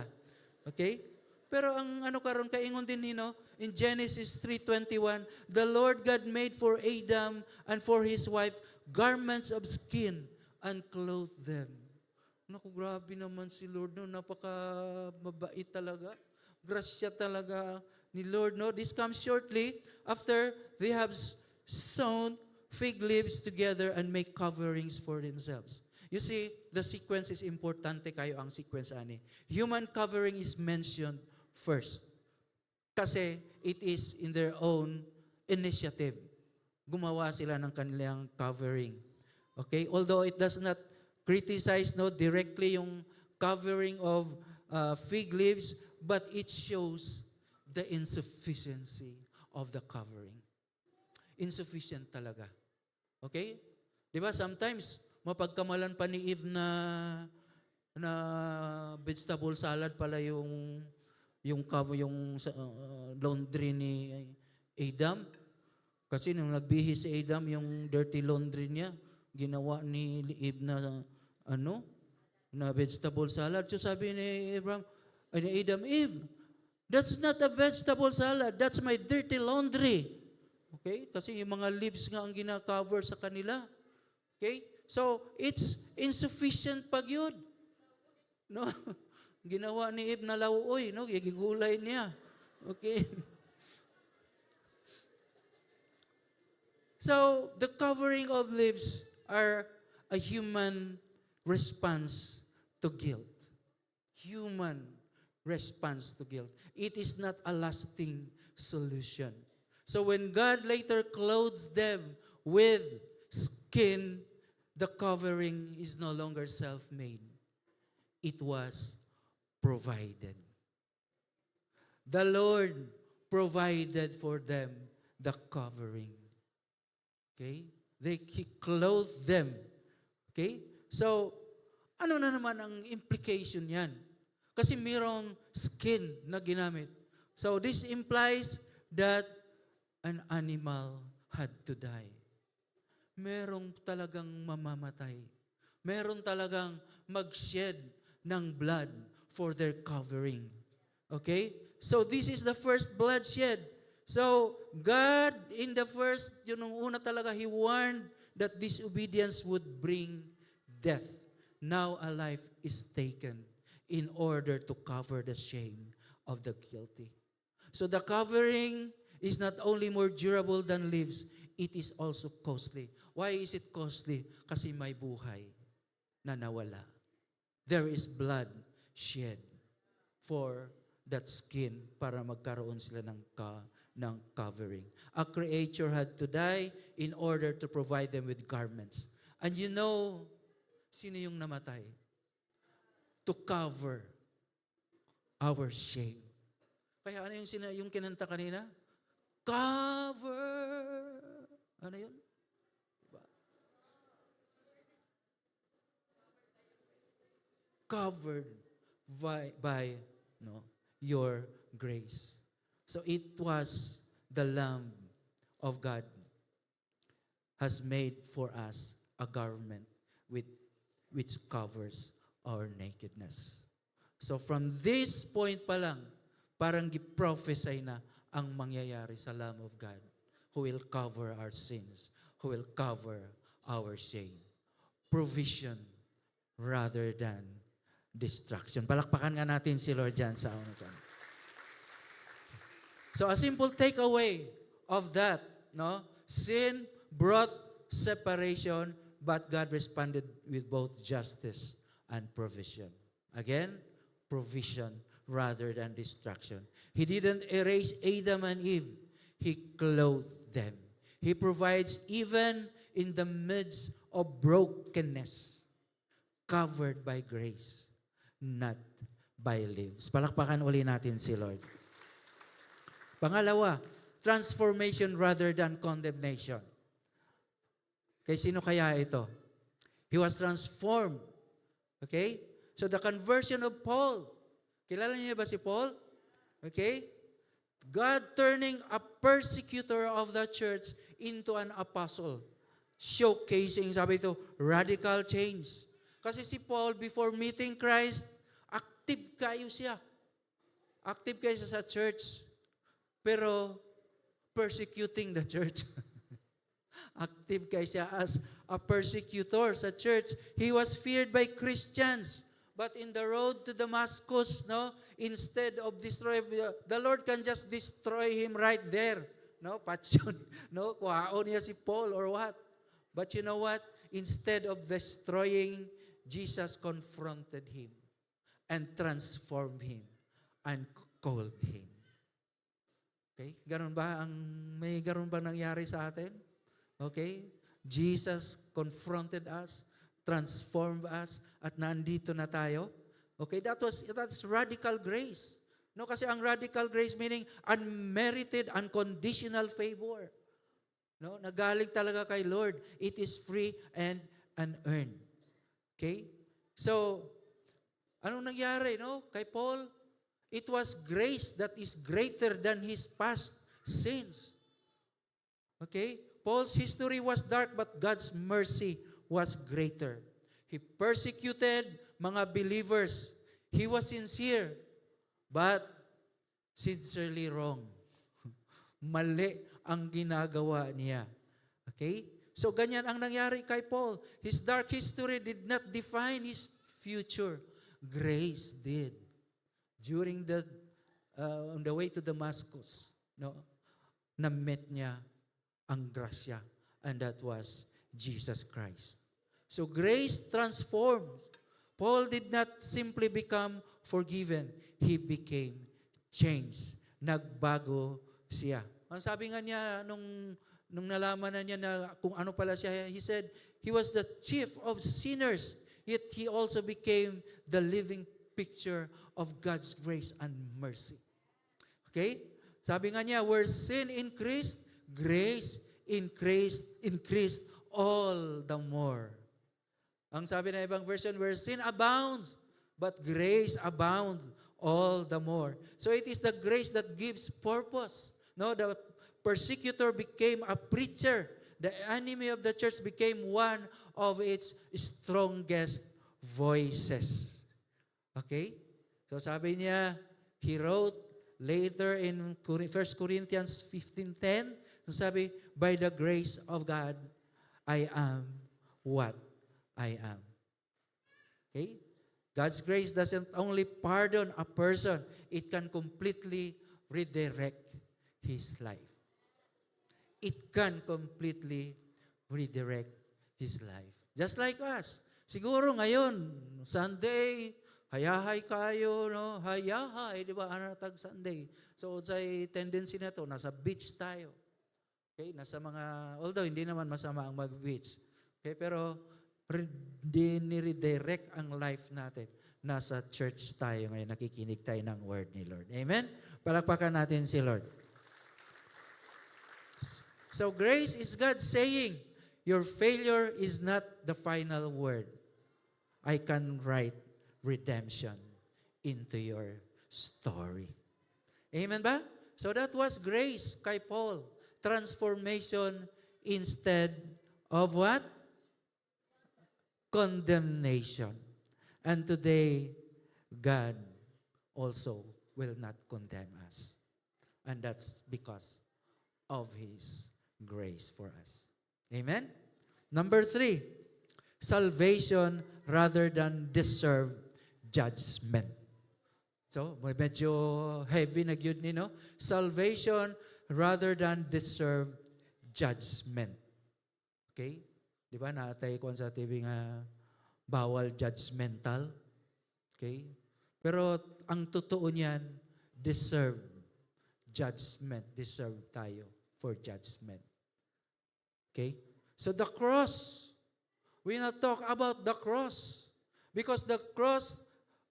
Okay? Pero ang ano karon kay ingon din nino in Genesis 3:21, the Lord God made for Adam and for his wife garments of skin and clothed them. Naku, grabe naman si Lord, no? Napaka mabait talaga. Grasya talaga ni Lord, no? This comes shortly after they have sewn fig leaves together and make coverings for themselves. You see, the sequence is importante kayo ang sequence ani. Human covering is mentioned first. Kasi it is in their own initiative. Gumawa sila ng kanilang covering. Okay? Although it does not criticize no directly yung covering of fig leaves, but it shows the insufficiency of the covering. Insufficient talaga. Okay? Di ba? Sometimes, mapagkamalan pa ni Eve na vegetable salad pala yung laundry ni Adam. Kasi nung nagbihis si Adam, yung dirty laundry niya, ginawa ni Eve na vegetable salad. So sabi ni Adam, Eve, that's not a vegetable salad. That's my dirty laundry. Okay? Kasi yung mga leaves nga ang gina-cover sa kanila. Okay? So, it's insufficient pag yun. No? Ginawa ni Eve na lauoy, no? Gigulay niya. Okay? So, the covering of leaves are a human response to guilt. Human response to guilt. It is not a lasting solution. So when God later clothes them with skin, the covering is no longer self-made. It was provided. The Lord provided for them the covering. Okay? He clothed them. Okay? So, ano na naman ang implication yan? Kasi mayroong skin na ginamit. So, this implies that an animal had to die. Merong talagang mamamatay. Meron talagang mag-shed ng blood for their covering. Okay? So, this is the first bloodshed. So, God, in the first, yung una talaga, He warned that disobedience would bring death. Now a life is taken in order to cover the shame of the guilty. So the covering is not only more durable than leaves, it is also costly. Why is it costly? Kasi may buhay na nawala. There is blood shed for that skin para magkaroon sila ng covering. A creature had to die in order to provide them with garments. And you know, sino yung namatay? To cover our shame. Kaya ano yung kinanta kanina? Cover. Ano yun? Diba? Covered by your grace. So it was the Lamb of God has made for us a garment which covers our nakedness. So from this point pa lang, parang gi-prophesy na ang mangyayari sa Lamb of God who will cover our sins, who will cover our shame. Provision rather than destruction. Palakpakan nga natin si Lord dyan sa unahan. So a simple takeaway of that, no? Sin brought separation, but God responded with both justice and provision. Again, provision rather than destruction. He didn't erase Adam and Eve. He clothed them. He provides even in the midst of brokenness, covered by grace, not by leaves. Palakpakan uli natin si Lord. Pangalawa, transformation rather than condemnation. Kay sino kaya ito? He was transformed. Okay? So the conversion of Paul. Kilala niyo ba si Paul? Okay? God turning a persecutor of the church into an apostle. Showcasing, sabi ito, radical change. Kasi si Paul, before meeting Christ, active kayo siya. Active kayo sa church. Pero, persecuting the church. Active kay siya as a persecutor sa church. He was feared by Christians. But in the road to Damascus, no, instead of destroy, the Lord can just destroy him right there. No, patyon, no, kuhaon niya si Paul or what. But you know what? Instead of destroying, Jesus confronted him and transformed him and called him. Okay? Ganun ba may ganun ba nangyari sa atin? Okay? Jesus confronted us, transformed us, at nandito na tayo. Okay? That's radical grace. No, kasi ang radical grace meaning unmerited, unconditional favor. No, nagaling talaga kay Lord. It is free and unearned. Okay? So, anong nangyari, no? Kay Paul, it was grace that is greater than his past sins. Okay? Paul's history was dark, but God's mercy was greater. He persecuted mga believers. He was sincere, but sincerely wrong. Mali ang ginagawa niya. Okay? So, ganyan ang nangyari kay Paul. His dark history did not define his future. Grace did. During on the way to Damascus, no, na-met niya ang grasya, and that was Jesus Christ. So, grace transforms. Paul did not simply become forgiven. He became changed. Nagbago siya. Ang sabi nga niya, nung nalaman na niya na kung ano pala siya, he said, he was the chief of sinners, yet he also became the living picture of God's grace and mercy. Okay? Sabi nga niya, where sin increased, grace increased all the more. Ang sabi na ibang version, where sin abounds, but grace abounds all the more. So it is the grace that gives purpose. No, the persecutor became a preacher. The enemy of the church became one of its strongest voices. Okay? So sabi niya, he wrote later in 1 Corinthians 15:10, sabi, by the grace of God, I am what I am. Okay? God's grace doesn't only pardon a person, it can completely redirect his life. It can completely redirect his life. Just like us. Siguro ngayon, Sunday, hayahay kayo, no? Hayahay, di ba? Anatag Sunday. So, sa tendency na to, nasa beach tayo. Okay? Nasa mga, although hindi naman masama ang mag-beach. Okay? Pero, redirect ang life natin. Nasa church tayo ngayon, nakikinig tayo ng word ni Lord. Amen? Palakpakan natin si Lord. So grace is God saying, your failure is not the final word. I can write redemption into your story. Amen ba? So that was grace kay Paul. Transformation instead of what? Condemnation. And today, God also will not condemn us. And that's because of His grace for us. Amen? Number 3, salvation rather than deserved judgment. So, medyo heavy na gyud ni, no? Salvation rather than deserved judgment. Okay? Di ba, naatay ko sa TV nga, bawal judgmental. Okay? Pero, ang totoo niyan, deserved judgment. Deserved tayo for judgment. Okay? So, the cross, we not talk about the cross. Because the cross,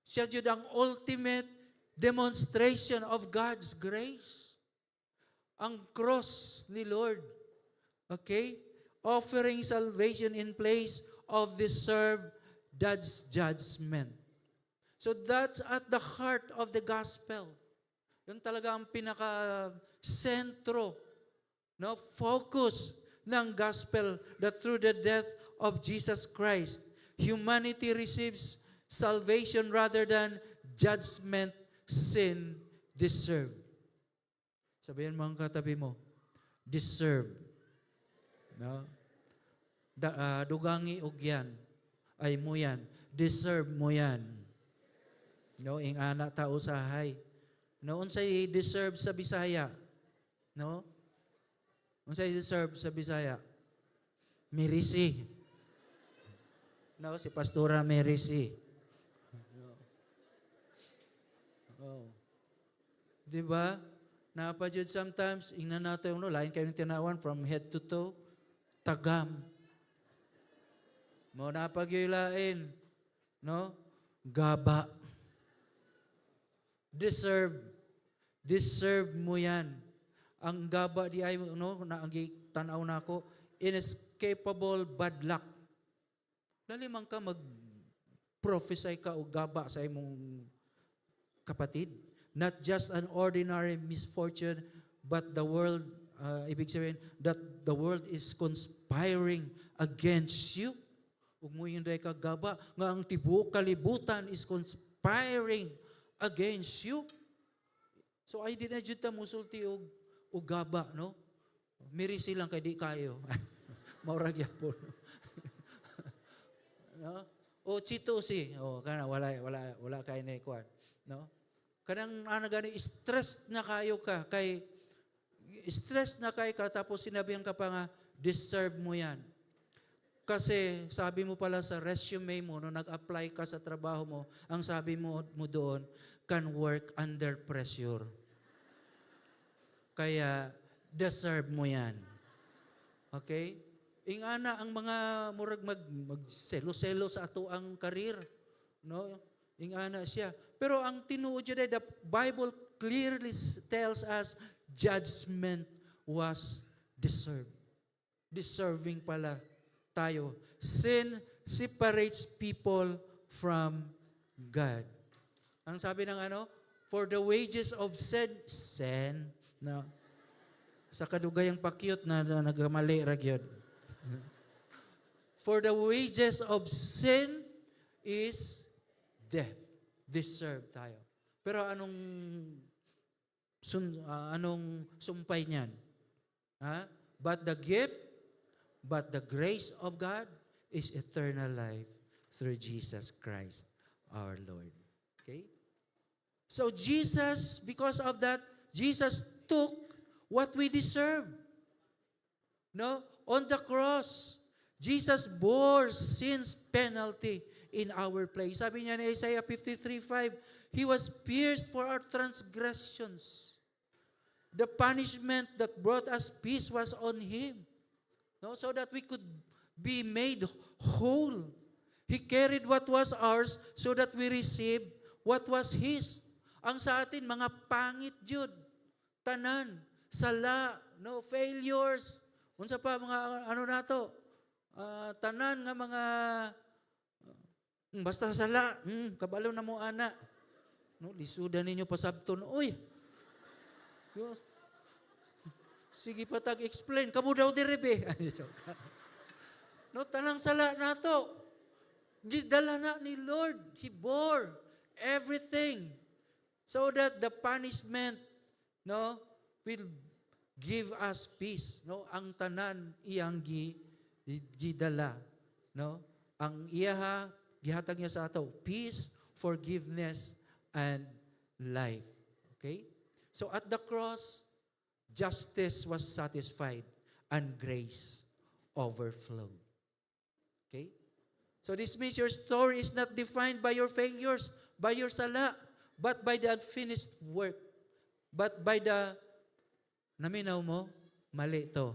siya yun ang ultimate demonstration of God's grace. Ang cross ni Lord. Okay? Offering salvation in place of deserved judgment. So that's at the heart of the gospel. Yun talaga ang pinaka-sentro, no, focus ng gospel, that through the death of Jesus Christ, humanity receives salvation rather than judgment sin deserved. Sabihin mo ang katabi mo, deserved No? Dugangi og yan. Ay mo yan. Deserve mo yan. No, ing ana ta usahay. No, unsay deserve sa Bisaya? No? Unsay deserve sa Bisaya? Merisi. No, si Pastora Merisi. Oh. Di ba? Napajud sometimes, ingnan natin, no, lain kayo ng tinawan from head to toe, tagam. Mo napagyulain, no? Gaba. Deserve mo yan. Ang gaba di ay, no, na ang tanaw na ako, inescapable bad luck. Nalimang ka mag-prophesy ka o gaba sa imong kapatid. Not just an ordinary misfortune, but the world, ibig sabihin, that the world is conspiring against you. Ug mo yung ka gaba, nga ang tibuok kalibutan is conspiring against you. So ay di na jud ta musulti og gaba, no? Miri silang kay di kayo. Maurag yapon. No? O chitosi, kana wala kay na kuan, no? Kanang gani stress na kayo ka tapos sinabihan ka pa nga deserve mo yan. Kasi sabi mo pala sa resume mo no nag-apply ka sa trabaho mo, ang sabi mo doon can work under pressure. Kaya deserve mo yan. Okay? Ingana ang mga murag magselo-selo sa ato ang karir, no? Ingana siya. Pero ang tinuod dyan, the Bible clearly tells us judgment was deserved. Deserving pala tayo. Sin separates people from God. Ang sabi ng for the wages of sin, no, sa kadugayang pakyut na nagamali ragyod. For the wages of sin is death. Deserve tayo. Pero anong sumpay niyan? But the grace of God is eternal life through Jesus Christ our Lord. Okay? So Jesus, because of that, Jesus took what we deserve. No? On the cross, Jesus bore sin's penalty in our place. Sabi niya ni Isaiah 53:5, He was pierced for our transgressions. The punishment that brought us peace was on Him. No? So that we could be made whole. He carried what was ours so that we received what was His. Ang sa atin, mga pangit jud, tanan, sala, no, failures, unsa pa mga nato, tanan nga mga basta sala, kabalo na mo ana. No, lisudan ninyo pasabton. Uy. Sige pa tag-explain. Kamo daw direbe. No, tanang sala nato. Gidala na ni Lord. He bore everything so that the punishment, no, will give us peace. No, ang tanan iyang gidala, no? Ang iyaha gihatag niya sa ato, peace, forgiveness, and life. Okay? So at the cross, justice was satisfied and grace overflowed. Okay? So this means your story is not defined by your failures, by your sala, but by the unfinished work. But by the, naminaw mo, mali to,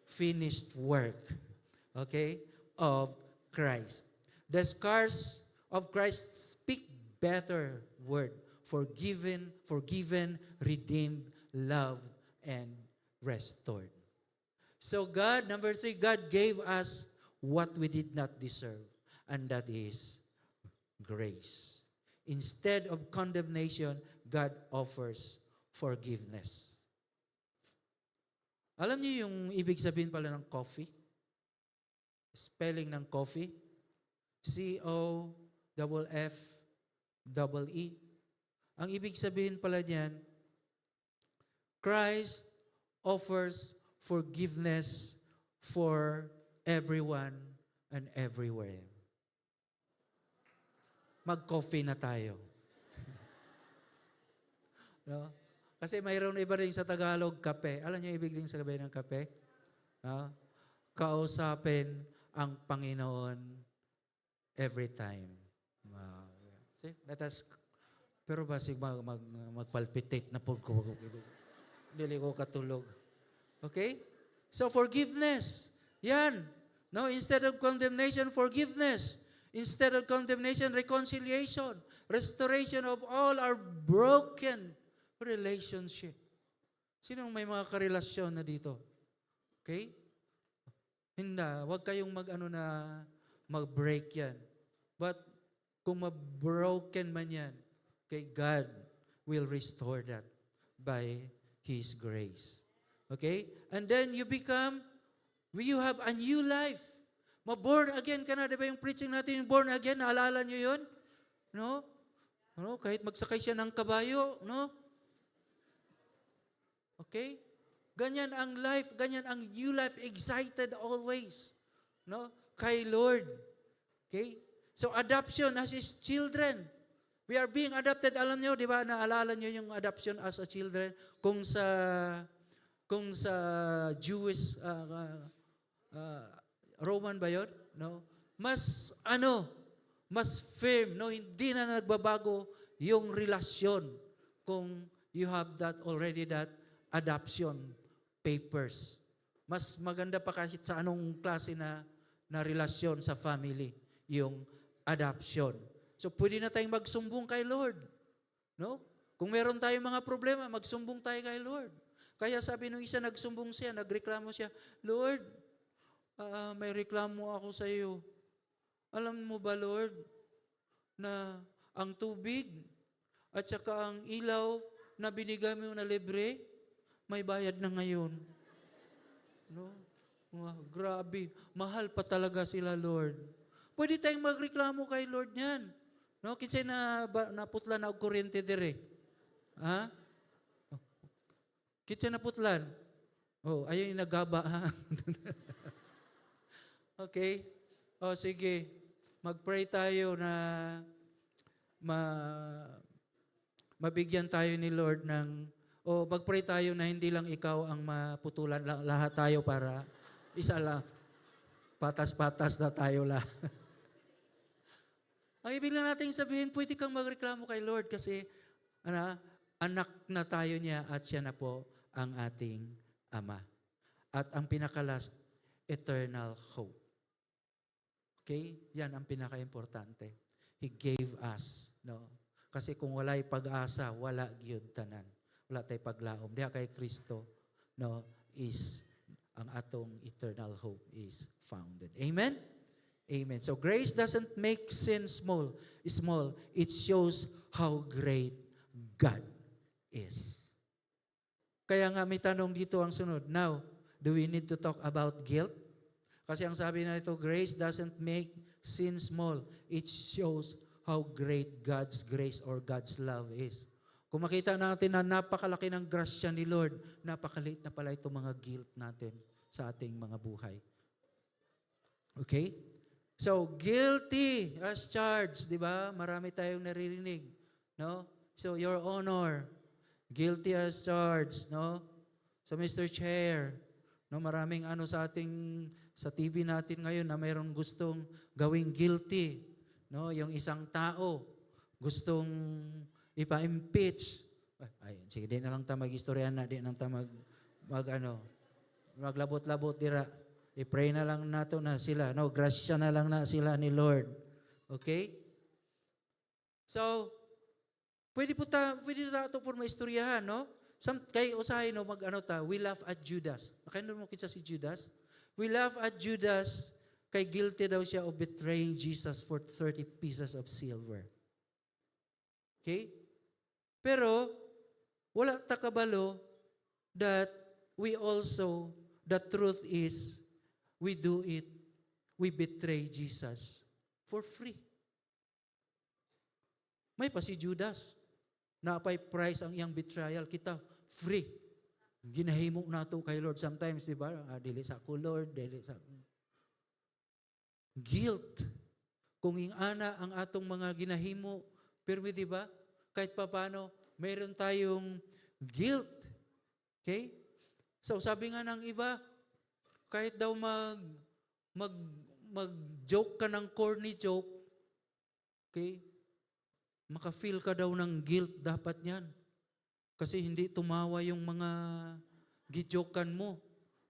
finished work. Okay? Of Christ. The scars of Christ speak better word. Forgiven, redeemed, loved, and restored. So God, number 3, God gave us what we did not deserve. And that is grace. Instead of condemnation, God offers forgiveness. Alam niyo yung ibig sabihin pala ng coffee? Spelling ng coffee? C-O-F-F-E. Ang ibig sabihin pala niyan, Christ offers forgiveness for everyone and everywhere. Mag-coffee na tayo. No? Kasi mayroon iba rin sa Tagalog, kape. Alam niyo ibig din sabihin ng kape? No? Kausapin ang Panginoon every time. Wow. See, let us, pero basig magpalpitate na po ko. Dili ko katulog. Okay? So forgiveness. Yan. No, instead of condemnation, forgiveness. Instead of condemnation, reconciliation. Restoration of all our broken relationship. Sino may mga karelasyon na dito? Okay? Hindi, huwag kayong mag-break yan. But kung ma-broken man yan, okay, God will restore that by His grace. Okay? And then you have a new life. Ma-born again ka na. Di ba yung preaching natin, yung born again, naalala nyo yun? No? No? Kahit magsakay siya ng kabayo, no? Okay? Ganyan ang life, ganyan ang new life, excited always. No? Kay Lord. Okay? So adoption as His children. We are being adopted. Alam nyo, di ba, naalala nyo yung adoption as a children? Kung sa Jewish, Roman ba yun? No? Mas firm, no? Hindi na nagbabago yung relasyon kung you have that adoption papers. Mas maganda pa kahit sa anong klase na relasyon sa family, yung adoption. So pwede na tayong magsumbong kay Lord. No? Kung meron tayong mga problema, magsumbong tayo kay Lord. Kaya sabi nung isa, nagsumbong siya, nagreklamo siya, Lord, may reklamo ako sa iyo. Alam mo ba, Lord, na ang tubig at saka ang ilaw na binigay mo na libre, may bayad na ngayon. No? Wow, grabe. Mahal pa talaga sila, Lord. Pwede tayong magreklamo kay Lord niyan. No? Kasi naputlan na og kuryente dire. Ha? Kitsa naputlan. Oh, ayun yung nagaba, ha? Okay? O, sige. Mag-pray tayo na mabigyan tayo ni Lord ng, o mag-pray tayo na hindi lang ikaw ang maputulan, lahat tayo para isa lang. Patas-patas na tayo lang. Ang ibig lang natin sabihin, pwede kang magreklamo kay Lord kasi anak na tayo niya at siya na po ang ating Ama. At ang pinaka-last, eternal hope. Okay? Yan ang pinaka-importante. He gave us. No? Kasi kung wala'y pag-asa, wala gyud tanan. Wala tay paglaom. Diha kay Kristo, no, is ang atong eternal hope is founded. Amen? Amen. So grace doesn't make sin small. It shows how great God is. Kaya nga may tanong dito ang sunod. Now, do we need to talk about guilt? Kasi ang sabi na ito, grace doesn't make sin small. It shows how great God's grace or God's love is. Kung makita natin na napakalaki ng grasya ni Lord, napakaliit na pala itong mga guilt natin sa ating mga buhay. Okay? So, guilty as charged, di ba? Marami tayong naririnig. No? So, Your Honor, guilty as charged, no? So, Mr. Chair, no, maraming sa TV natin ngayon na mayroong gustong gawing guilty, no? Yung isang tao gustong ipa-impeach. Ay, sige, di na lang ta mag-istorya na, di na lang ta maglabot-labot dira. I-pray na lang nato na sila, no? Grasya na lang na sila ni Lord. Okay? So, pwede ito po maistoryahan, no? Kay usahay, no, we laugh at Judas. Nakainom mo kita si Judas? We laugh at Judas, kay guilty daw siya of betraying Jesus for 30 pieces of silver. Okay? Pero, wala takabalo that the truth is, we betray Jesus for free. May pa si Judas. Napay price ang iyang betrayal. Kita, free. ginahimo na to kay Lord sometimes, di ba? Dili sa ako, Lord, dili sa guilt. Kung ana ang atong mga ginahimo, pero di ba? Kahit papaano, mayroon tayong guilt. Okay? So sabi nga ng iba, kahit daw mag mag-joke ka ng corny joke, okay? Maka-feel ka daw ng guilt dapat niyan. Kasi hindi tumawa yung mga gi-jokean mo.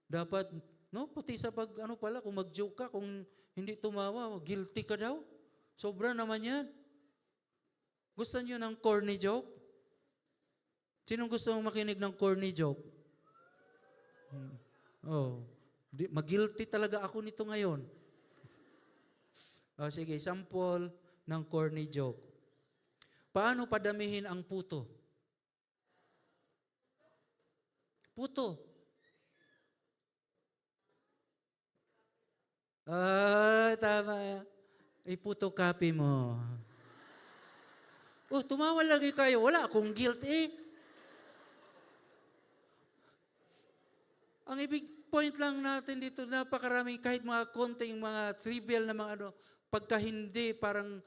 Dapat, no, pati sa pag, kung mag-joke ka, kung hindi tumawa, guilty ka daw. Sobra naman yan. Gusto niyo ng corny joke? Sinong gusto mong makinig ng corny joke? Oh, mag-guilty talaga ako nito ngayon. Sige, sample ng corny joke. Paano padamihin ang puto? Puto. Tama. Puto copy mo. Tumawa lagi kayo. Wala akong guilt eh. Ang ibig point lang natin dito, napakarami, kahit mga konting mga trivial na mga pagka hindi, parang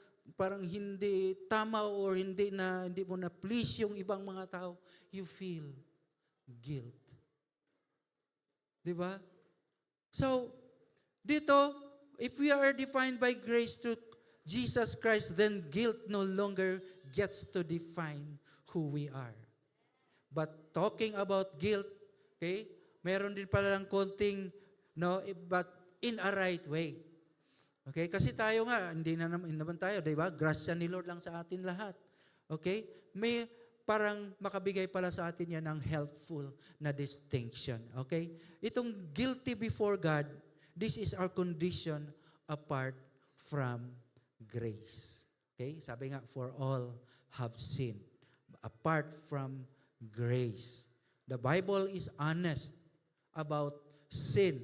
hindi tama or hindi mo na please yung ibang mga tao, you feel guilt. Di ba? So, dito, if we are defined by grace through Jesus Christ, then guilt no longer gets to define who we are. But talking about guilt, okay, meron din pala lang konting, but in a right way. Okay? Kasi tayo nga, hindi naman tayo, di ba? Grasya ni Lord lang sa atin lahat. Okay? May parang makabigay pala sa atin yan ng helpful na distinction. Okay? Itong guilty before God, this is our condition apart from grace. Okay? Sabi nga, for all have sinned. Apart from grace. The Bible is honest about sin,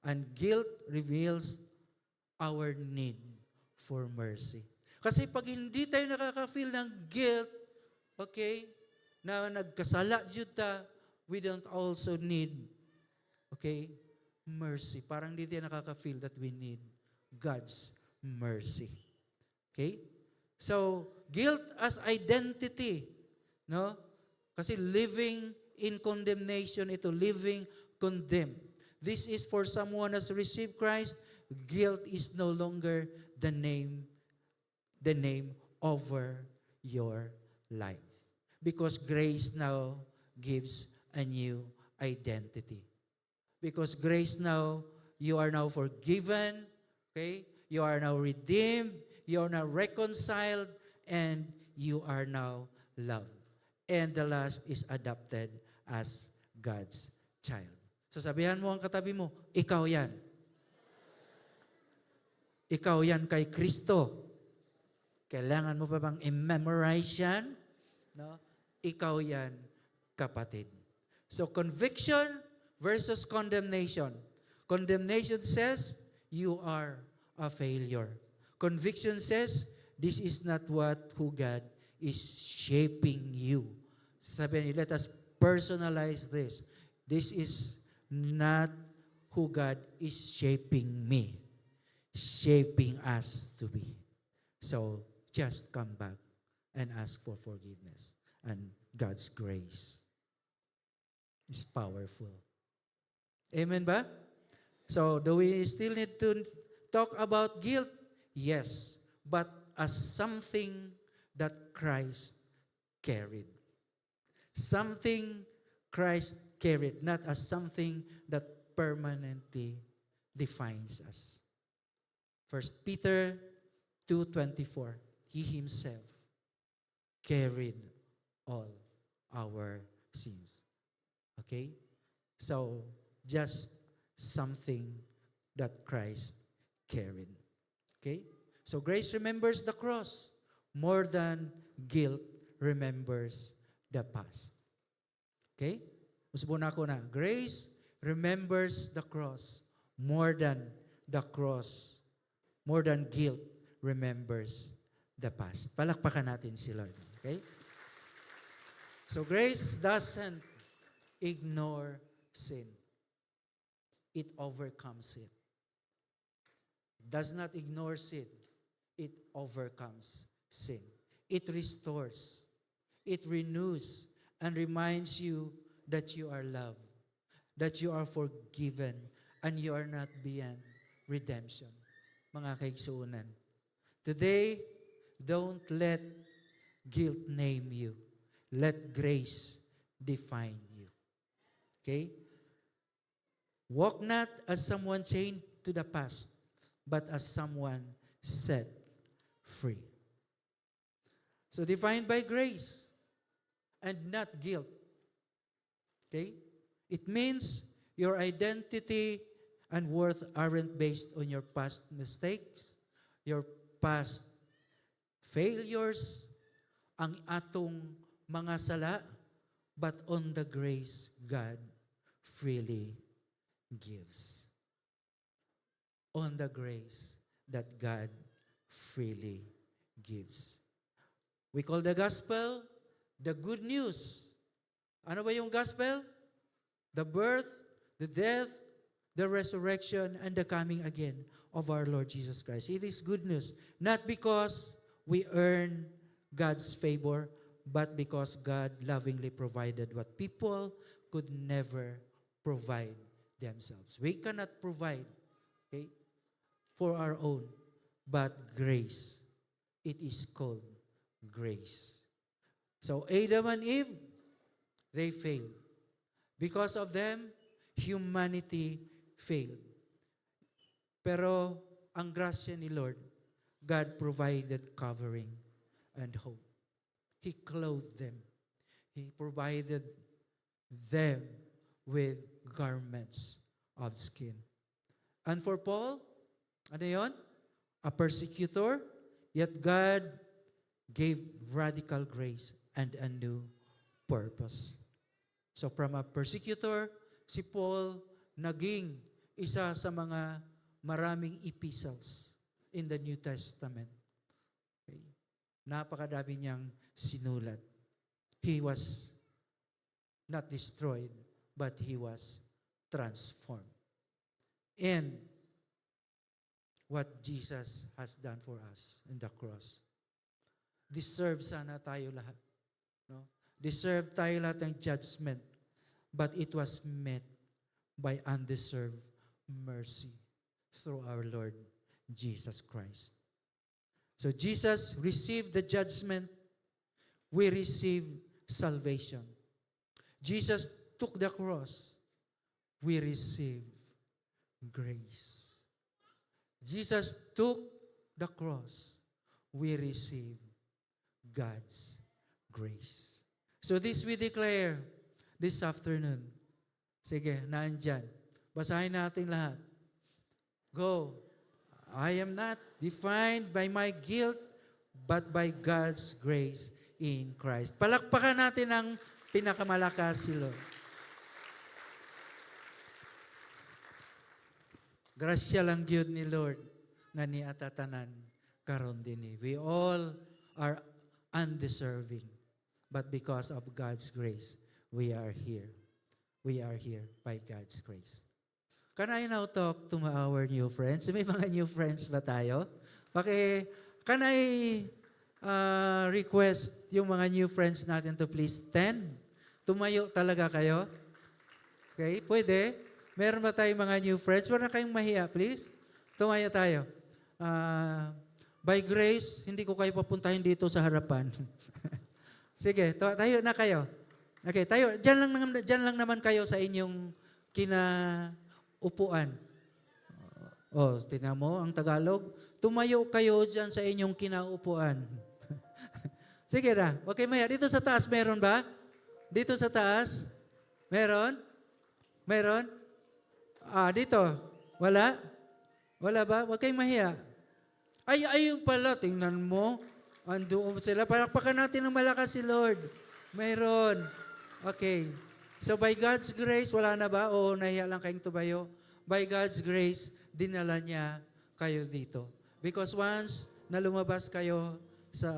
and guilt reveals our need for mercy. Kasi pag hindi tayo nakaka-feel ng guilt, okay, na nagkasala jud ta, we don't also need, okay, mercy. Parang hindi tayo nakaka-feel that we need God's mercy. Okay? So, guilt as identity, no? Kasi living in condemnation, ito, living condemned. This is for someone who has received Christ. Guilt is no longer the name over your life. Because grace now gives a new identity. Because grace now, you are now forgiven, okay? You are now redeemed, you are now reconciled, and you are now loved. And the last is adopted as God's child. So sabihan mo ang katabi mo, ikaw yan. Ikaw yan kay Kristo. Kailangan mo pa bang i-memorize yan? No? Ikaw yan, kapatid. So conviction versus condemnation. Condemnation says, you are a failure. Conviction says, this is not who God is shaping you. Sabihin niyo, let us personalize this. This is not who God is shaping me, shaping us to be. So, just come back and ask for forgiveness. And God's grace is powerful. Amen ba? So, do we still need to talk about guilt? Yes. But as something that Christ carried. Something Christ carried, not as something that permanently defines us. 1 Peter 2:24, He Himself carried all our sins. Okay? So, just something that Christ carried. Okay? So, grace remembers the cross more than guilt remembers the past. Okay? Usbon ako na. Grace remembers the cross more than the cross, more than guilt remembers the past. Palakpakan natin si Lord. Okay? So grace doesn't ignore sin. It overcomes it. Does not ignore sin. It overcomes sin. It restores. It renews and reminds you that you are loved, that you are forgiven, and you are not beyond redemption. Mga kaigsuunan, today, don't let guilt name you. Let grace define you. Okay? Walk not as someone chained to the past, but as someone set free. So defined by grace and not guilt. Okay? It means your identity and worth aren't based on your past mistakes, your past failures, ang atong mga sala, but on the grace God freely gives. On the grace that God freely gives. We call the gospel the good news. Ano ba yung gospel? The birth, the death, the resurrection, and the coming again of our Lord Jesus Christ. It is good news. Not because we earn God's favor, but because God lovingly provided what people could never provide themselves. We cannot provide, okay, for our own, but grace. It is called grace. So Adam and Eve, they failed. Because of them, humanity failed. Pero ang grasya ni Lord, God provided covering and hope. He clothed them. He provided them with garments of skin. And for Paul, ano yun? A persecutor, yet God gave radical grace and a new purpose. So from a persecutor, si Paul naging isa sa mga maraming epistles in the New Testament. Okay. Napakadami niyang sinulat. He was not destroyed, but he was transformed. And what Jesus has done for us in the cross. Deserve sana tayo lahat. No? Deserve tayo lahat ng judgment, but it was met by undeserved mercy through our Lord Jesus Christ. So Jesus received the judgment, we receive salvation. Jesus took the cross, we receive grace. Jesus took the cross, we receive God's grace. So this we declare this afternoon. Sige, naandyan. Basahin natin lahat. Go. I am not defined by my guilt, but by God's grace in Christ. Palakpakan natin ang pinakamalakas si Lord. Grasya lang gyud ni Lord nga ni atatanan karon dinhi. We all are undeserving, but because of God's grace, we are here. We are here by God's grace. Can I now talk to our new friends? May mga new friends ba tayo? Can I request yung mga new friends natin to please stand? Tumayo talaga kayo? Okay, pwede? Meron ba tayong mga new friends? Wala na kayong mahiya, please. Tumayo tayo. By grace, hindi ko kayo papuntahin dito sa harapan. Sige, tayo na kayo. Okay, tayo. Diyan lang naman kayo sa inyong kinaupuan. Tingnan mo ang Tagalog. Tumayo kayo diyan sa inyong kinaupuan. Sige na. Okay, maya. Dito sa taas, meron ba? Dito sa taas? Meron? Meron? Dito. Wala? Wala ba? Huwag kayong mahiya. Ayun pala. Tingnan mo. Andoon sila. Palakpakan natin ng malakas si Lord. Meron. Okay. So by God's grace, wala na ba? O nahiya lang kayong tumayo? By God's grace, dinala niya kayo dito. Because once na lumabas kayo sa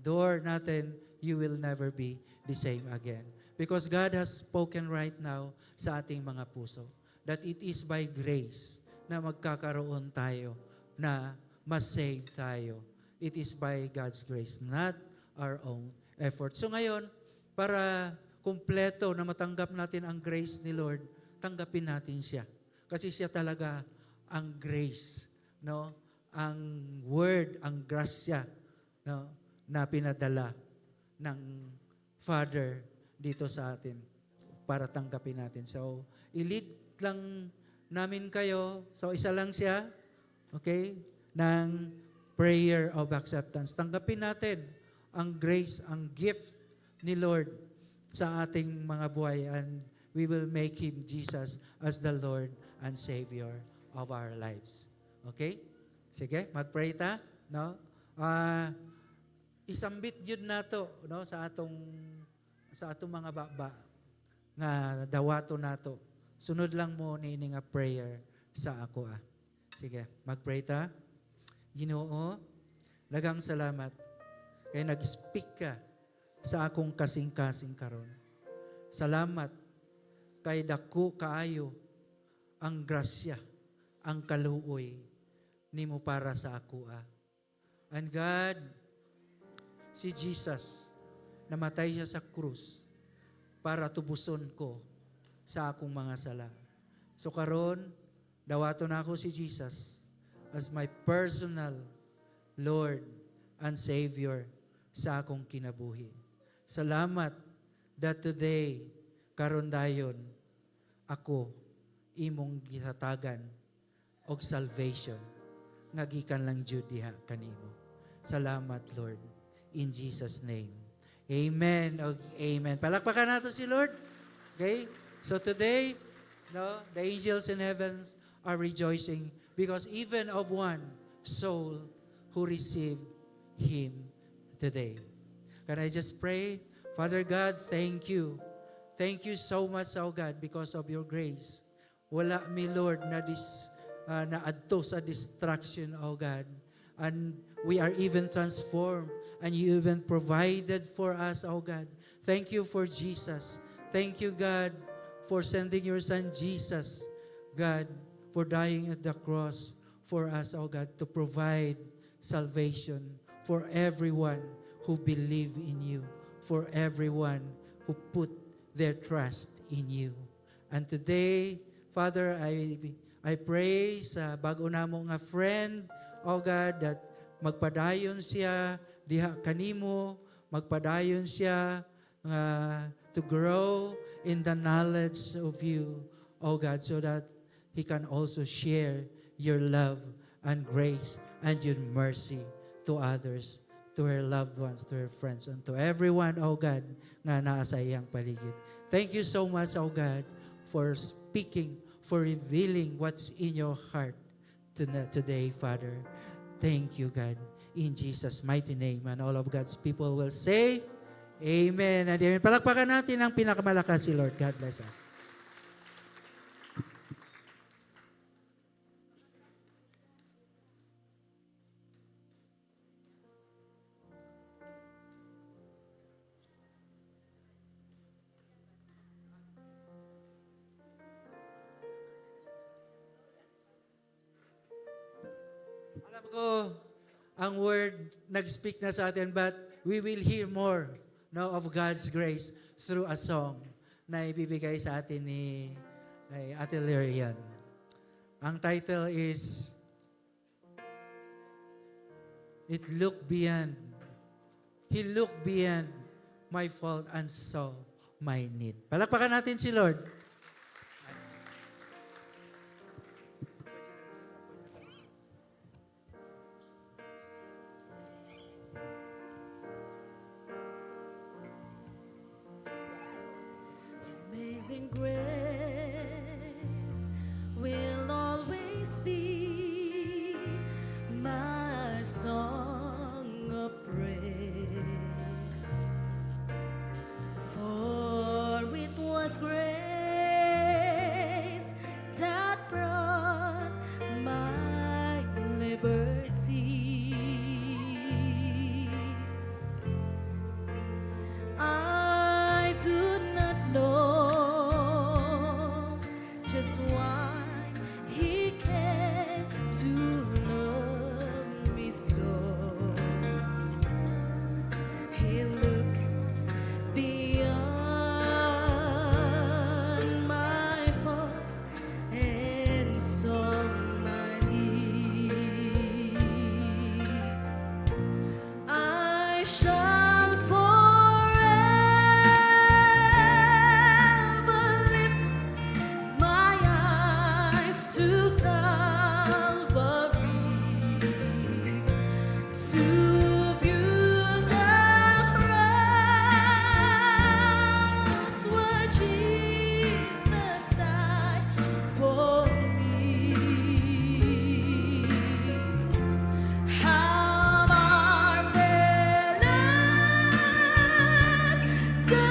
door natin, you will never be the same again. Because God has spoken right now sa ating mga puso that it is by grace na magkakaroon tayo, na mas-save tayo. It is by God's grace, not our own effort. So ngayon, para kumpleto na matanggap natin ang grace ni Lord, tanggapin natin siya. Kasi siya talaga ang grace, no? Ang word, ang grasya, no? Na pinadala ng Father dito sa atin para tanggapin natin. So, i-lead lang namin kayo. So, isa lang siya, okay, ng prayer of acceptance. Tanggapin natin ang grace, ang gift ni Lord sa ating mga buhay, and we will make Him, Jesus, as the Lord and Savior of our lives. Okay? Sige, mag-pray ta, no? Isambit yun nato, no, sa atong mga baba nga dawato nato. Sunod lang mo ni nga prayer sa ako. Sige, mag-pray ta. Ginoo, daghang salamat kay nag-speak ka sa akong kasing-kasing karon. Salamat kay dako kaayo ang grasya, ang kaluoy nimo para sa ako. And God, si Jesus, namatay siya sa krus para tubuson ko sa akong mga sala. So karon, dawato na ako si Jesus as my personal Lord and Savior sa akong kinabuhi. Salamat that today, karon dayon, ako imong gitatagan og salvation nga gikan lang jud diha kanimo. Salamat, Lord, in Jesus' name. Amen. Amen. Palakpakan nato si Lord. Okay? So today, no, the angels in heaven are rejoicing because even of one soul who received Him today. Can I just pray? Father God, thank you. Thank you so much, oh God, because of your grace. Wala mi, Lord, na adto sa distraction, oh God. And we are even transformed, and you even provided for us, oh God. Thank you for Jesus. Thank you, God, for sending your Son Jesus, God, for dying at the cross for us, oh God, to provide salvation for everyone who believe in you, for everyone who put their trust in you. And today, Father, I pray sa bago namo nga friend, oh God, that magpadayon siya diha kanimo, magpadayon siya to grow in the knowledge of you, oh God, so that he can also share your love and grace and your mercy to others, to her loved ones, to her friends, and to everyone, oh God, nga naa sa iyang paligid. Thank you so much, oh God, for speaking, for revealing what's in your heart today, Father. Thank you, God, in Jesus' mighty name. And all of God's people will say, Amen and Amen. Palakpakan natin ang pinakamalakas si Lord. God bless us. Alam ko, ang word nag-speak na sa atin, but we will hear more, no, of God's grace through a song na ibibigay sa atin ni Ate Lirian. Ang title is It Looked Beyond. He looked beyond my fault and saw my need. Palakpakan natin si Lord. Amazing grace will always be my song of praise. For it was grace that brought my liberty. I do not is why He came to love me so. He looked beyond my fault and saw my need. I shall forever lift my eyes to Calvary to view the cross where Jesus died for me. How marvelous the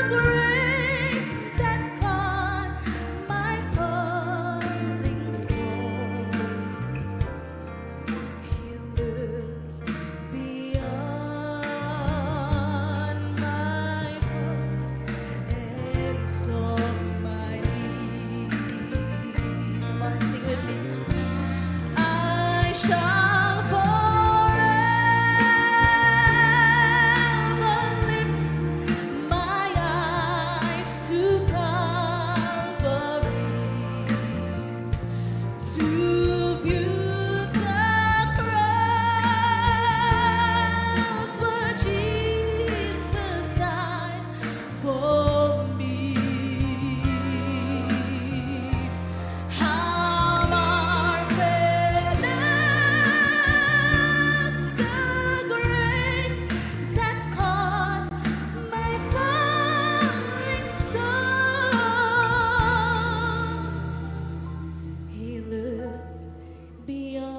grace that caught my falling soul. He looked beyond my fault and saw my need. Come on, sing with me. I shall forever lift my eyes to Calvary to view the cross where Jesus died for me. How marvelous the grace that caught my falling soul. He looked beyond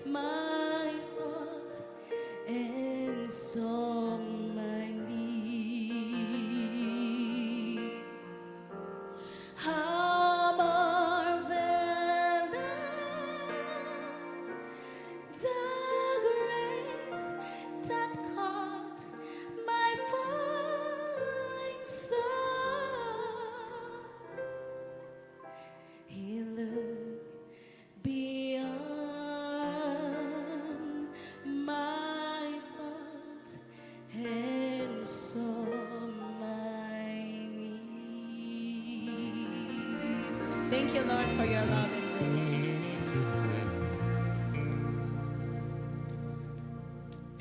my fault and saw my need. How marvelous the grace that caught my falling soul. He looked beyond my fault and saw my need. Thank you, Lord, for your love and grace.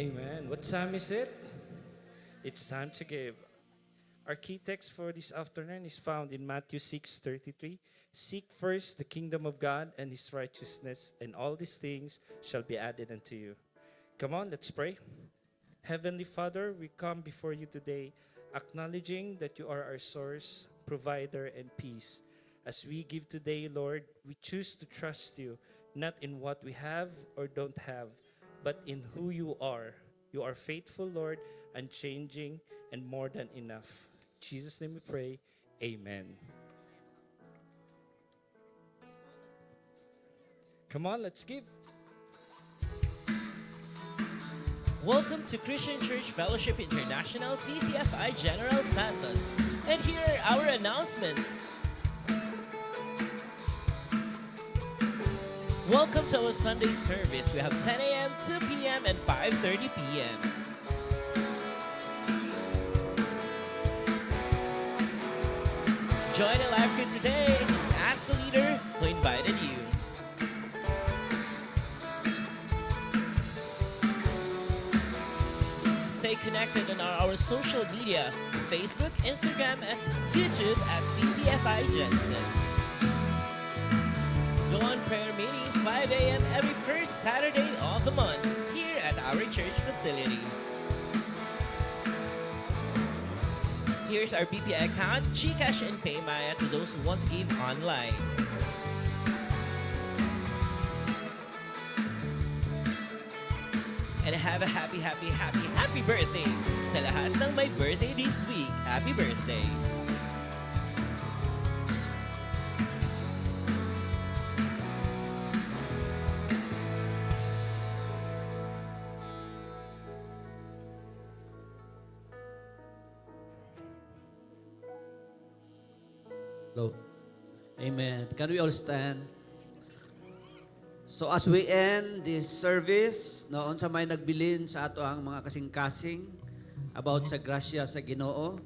Amen. What time is it? It's time to give. Our key text for this afternoon is found in Matthew 6:33. Seek first the kingdom of God and His righteousness, and all these things shall be added unto you. Come on, let's pray. Heavenly Father, we come before you today, acknowledging that you are our source, provider, and peace. As we give today, Lord, we choose to trust you, not in what we have or don't have, but in who you are. You are faithful, Lord, unchanging, and more than enough. In Jesus' name we pray. Amen. Come on, let's give. Welcome to Christian Church Fellowship International CCFI General Santos. And here are our announcements. Welcome to our Sunday service. We have 10 a.m., 2 p.m., and 5:30 p.m. Join the live group today and just ask the leader who invited you. Stay connected on our social media, Facebook, Instagram, and YouTube at CCFI Jensen. Dawn prayer meetings 5 a.m. every first Saturday of the month here at our church facility. Here's our BPI account, GCash and PayMaya to those who want to give online. And have a happy birthday sa lahat ng may birthday this week. Happy birthday! Hello. Amen. Can we all stand? So as we end this service, noon sa may nagbilin sa ato ang mga kasing-kasing about sa grasya sa Ginoo.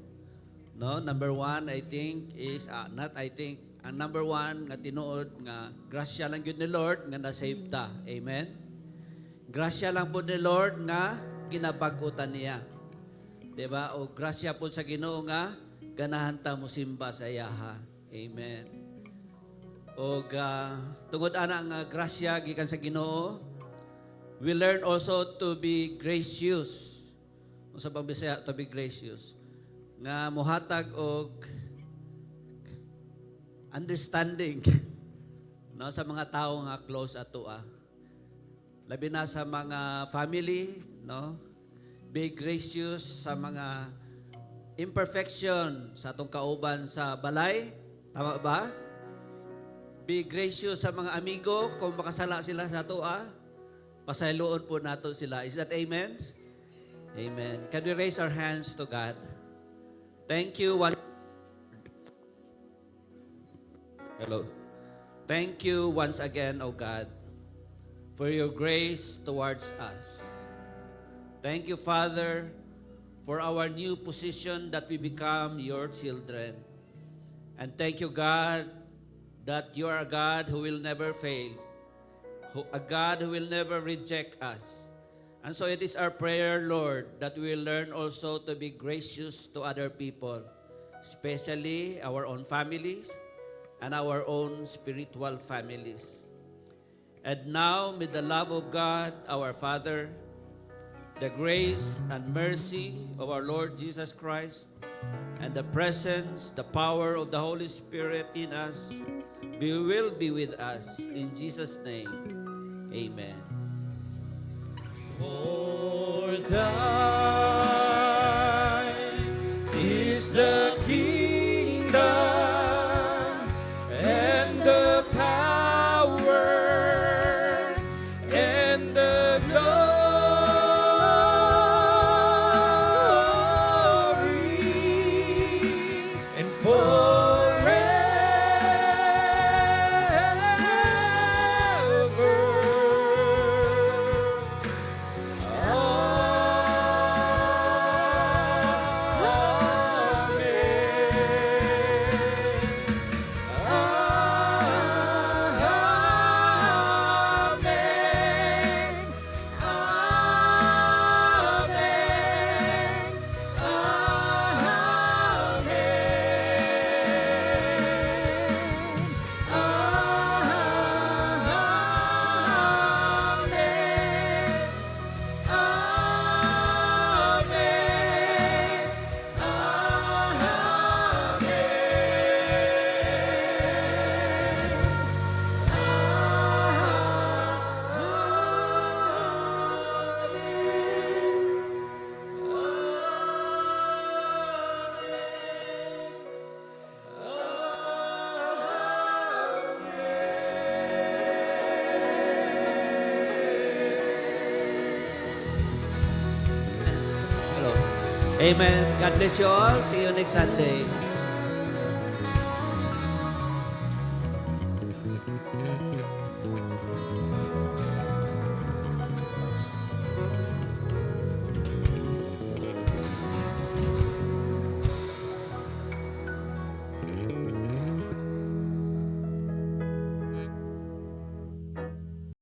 No, number one, I think, is, not I think, ang number one nga tinuod nga grasya lang yun ni Lord nga nasave ta. Amen? Grasya lang po ni Lord nga ginabag-utan niya. Diba? O grasya po sa Ginoo nga ganahan ta mo simba sa iyaha. Amen. O tungod ana nga grasya gikan sa Ginoo, we learn also to be gracious. Sa Bisaya, to be gracious. Nga muhatag og understanding no, sa mga tao nga close ato. Labi na sa mga family, no? Be gracious sa mga imperfection sa atong kauban sa balay. Tama ba? Be gracious sa mga amigo kung makasala sila sa ato. Pasayloon po nato sila. Is that amen? Amen. Can we raise our hands to God? Thank you. Hello. Thank you once again, O God, for your grace towards us. Thank you, Father, for our new position that we become your children. And thank you, God, that you are a God who will never fail, a God who will never reject us. And so it is our prayer, Lord, that we will learn also to be gracious to other people, especially our own families and our own spiritual families. And now, may the love of God, our Father, the grace and mercy of our Lord Jesus Christ, and the presence, the power of the Holy Spirit in us, will be with us. In Jesus' name, amen. For thine is the kingdom and the power and the glory and forever. Hello. Amen. God bless you all. See you next Sunday.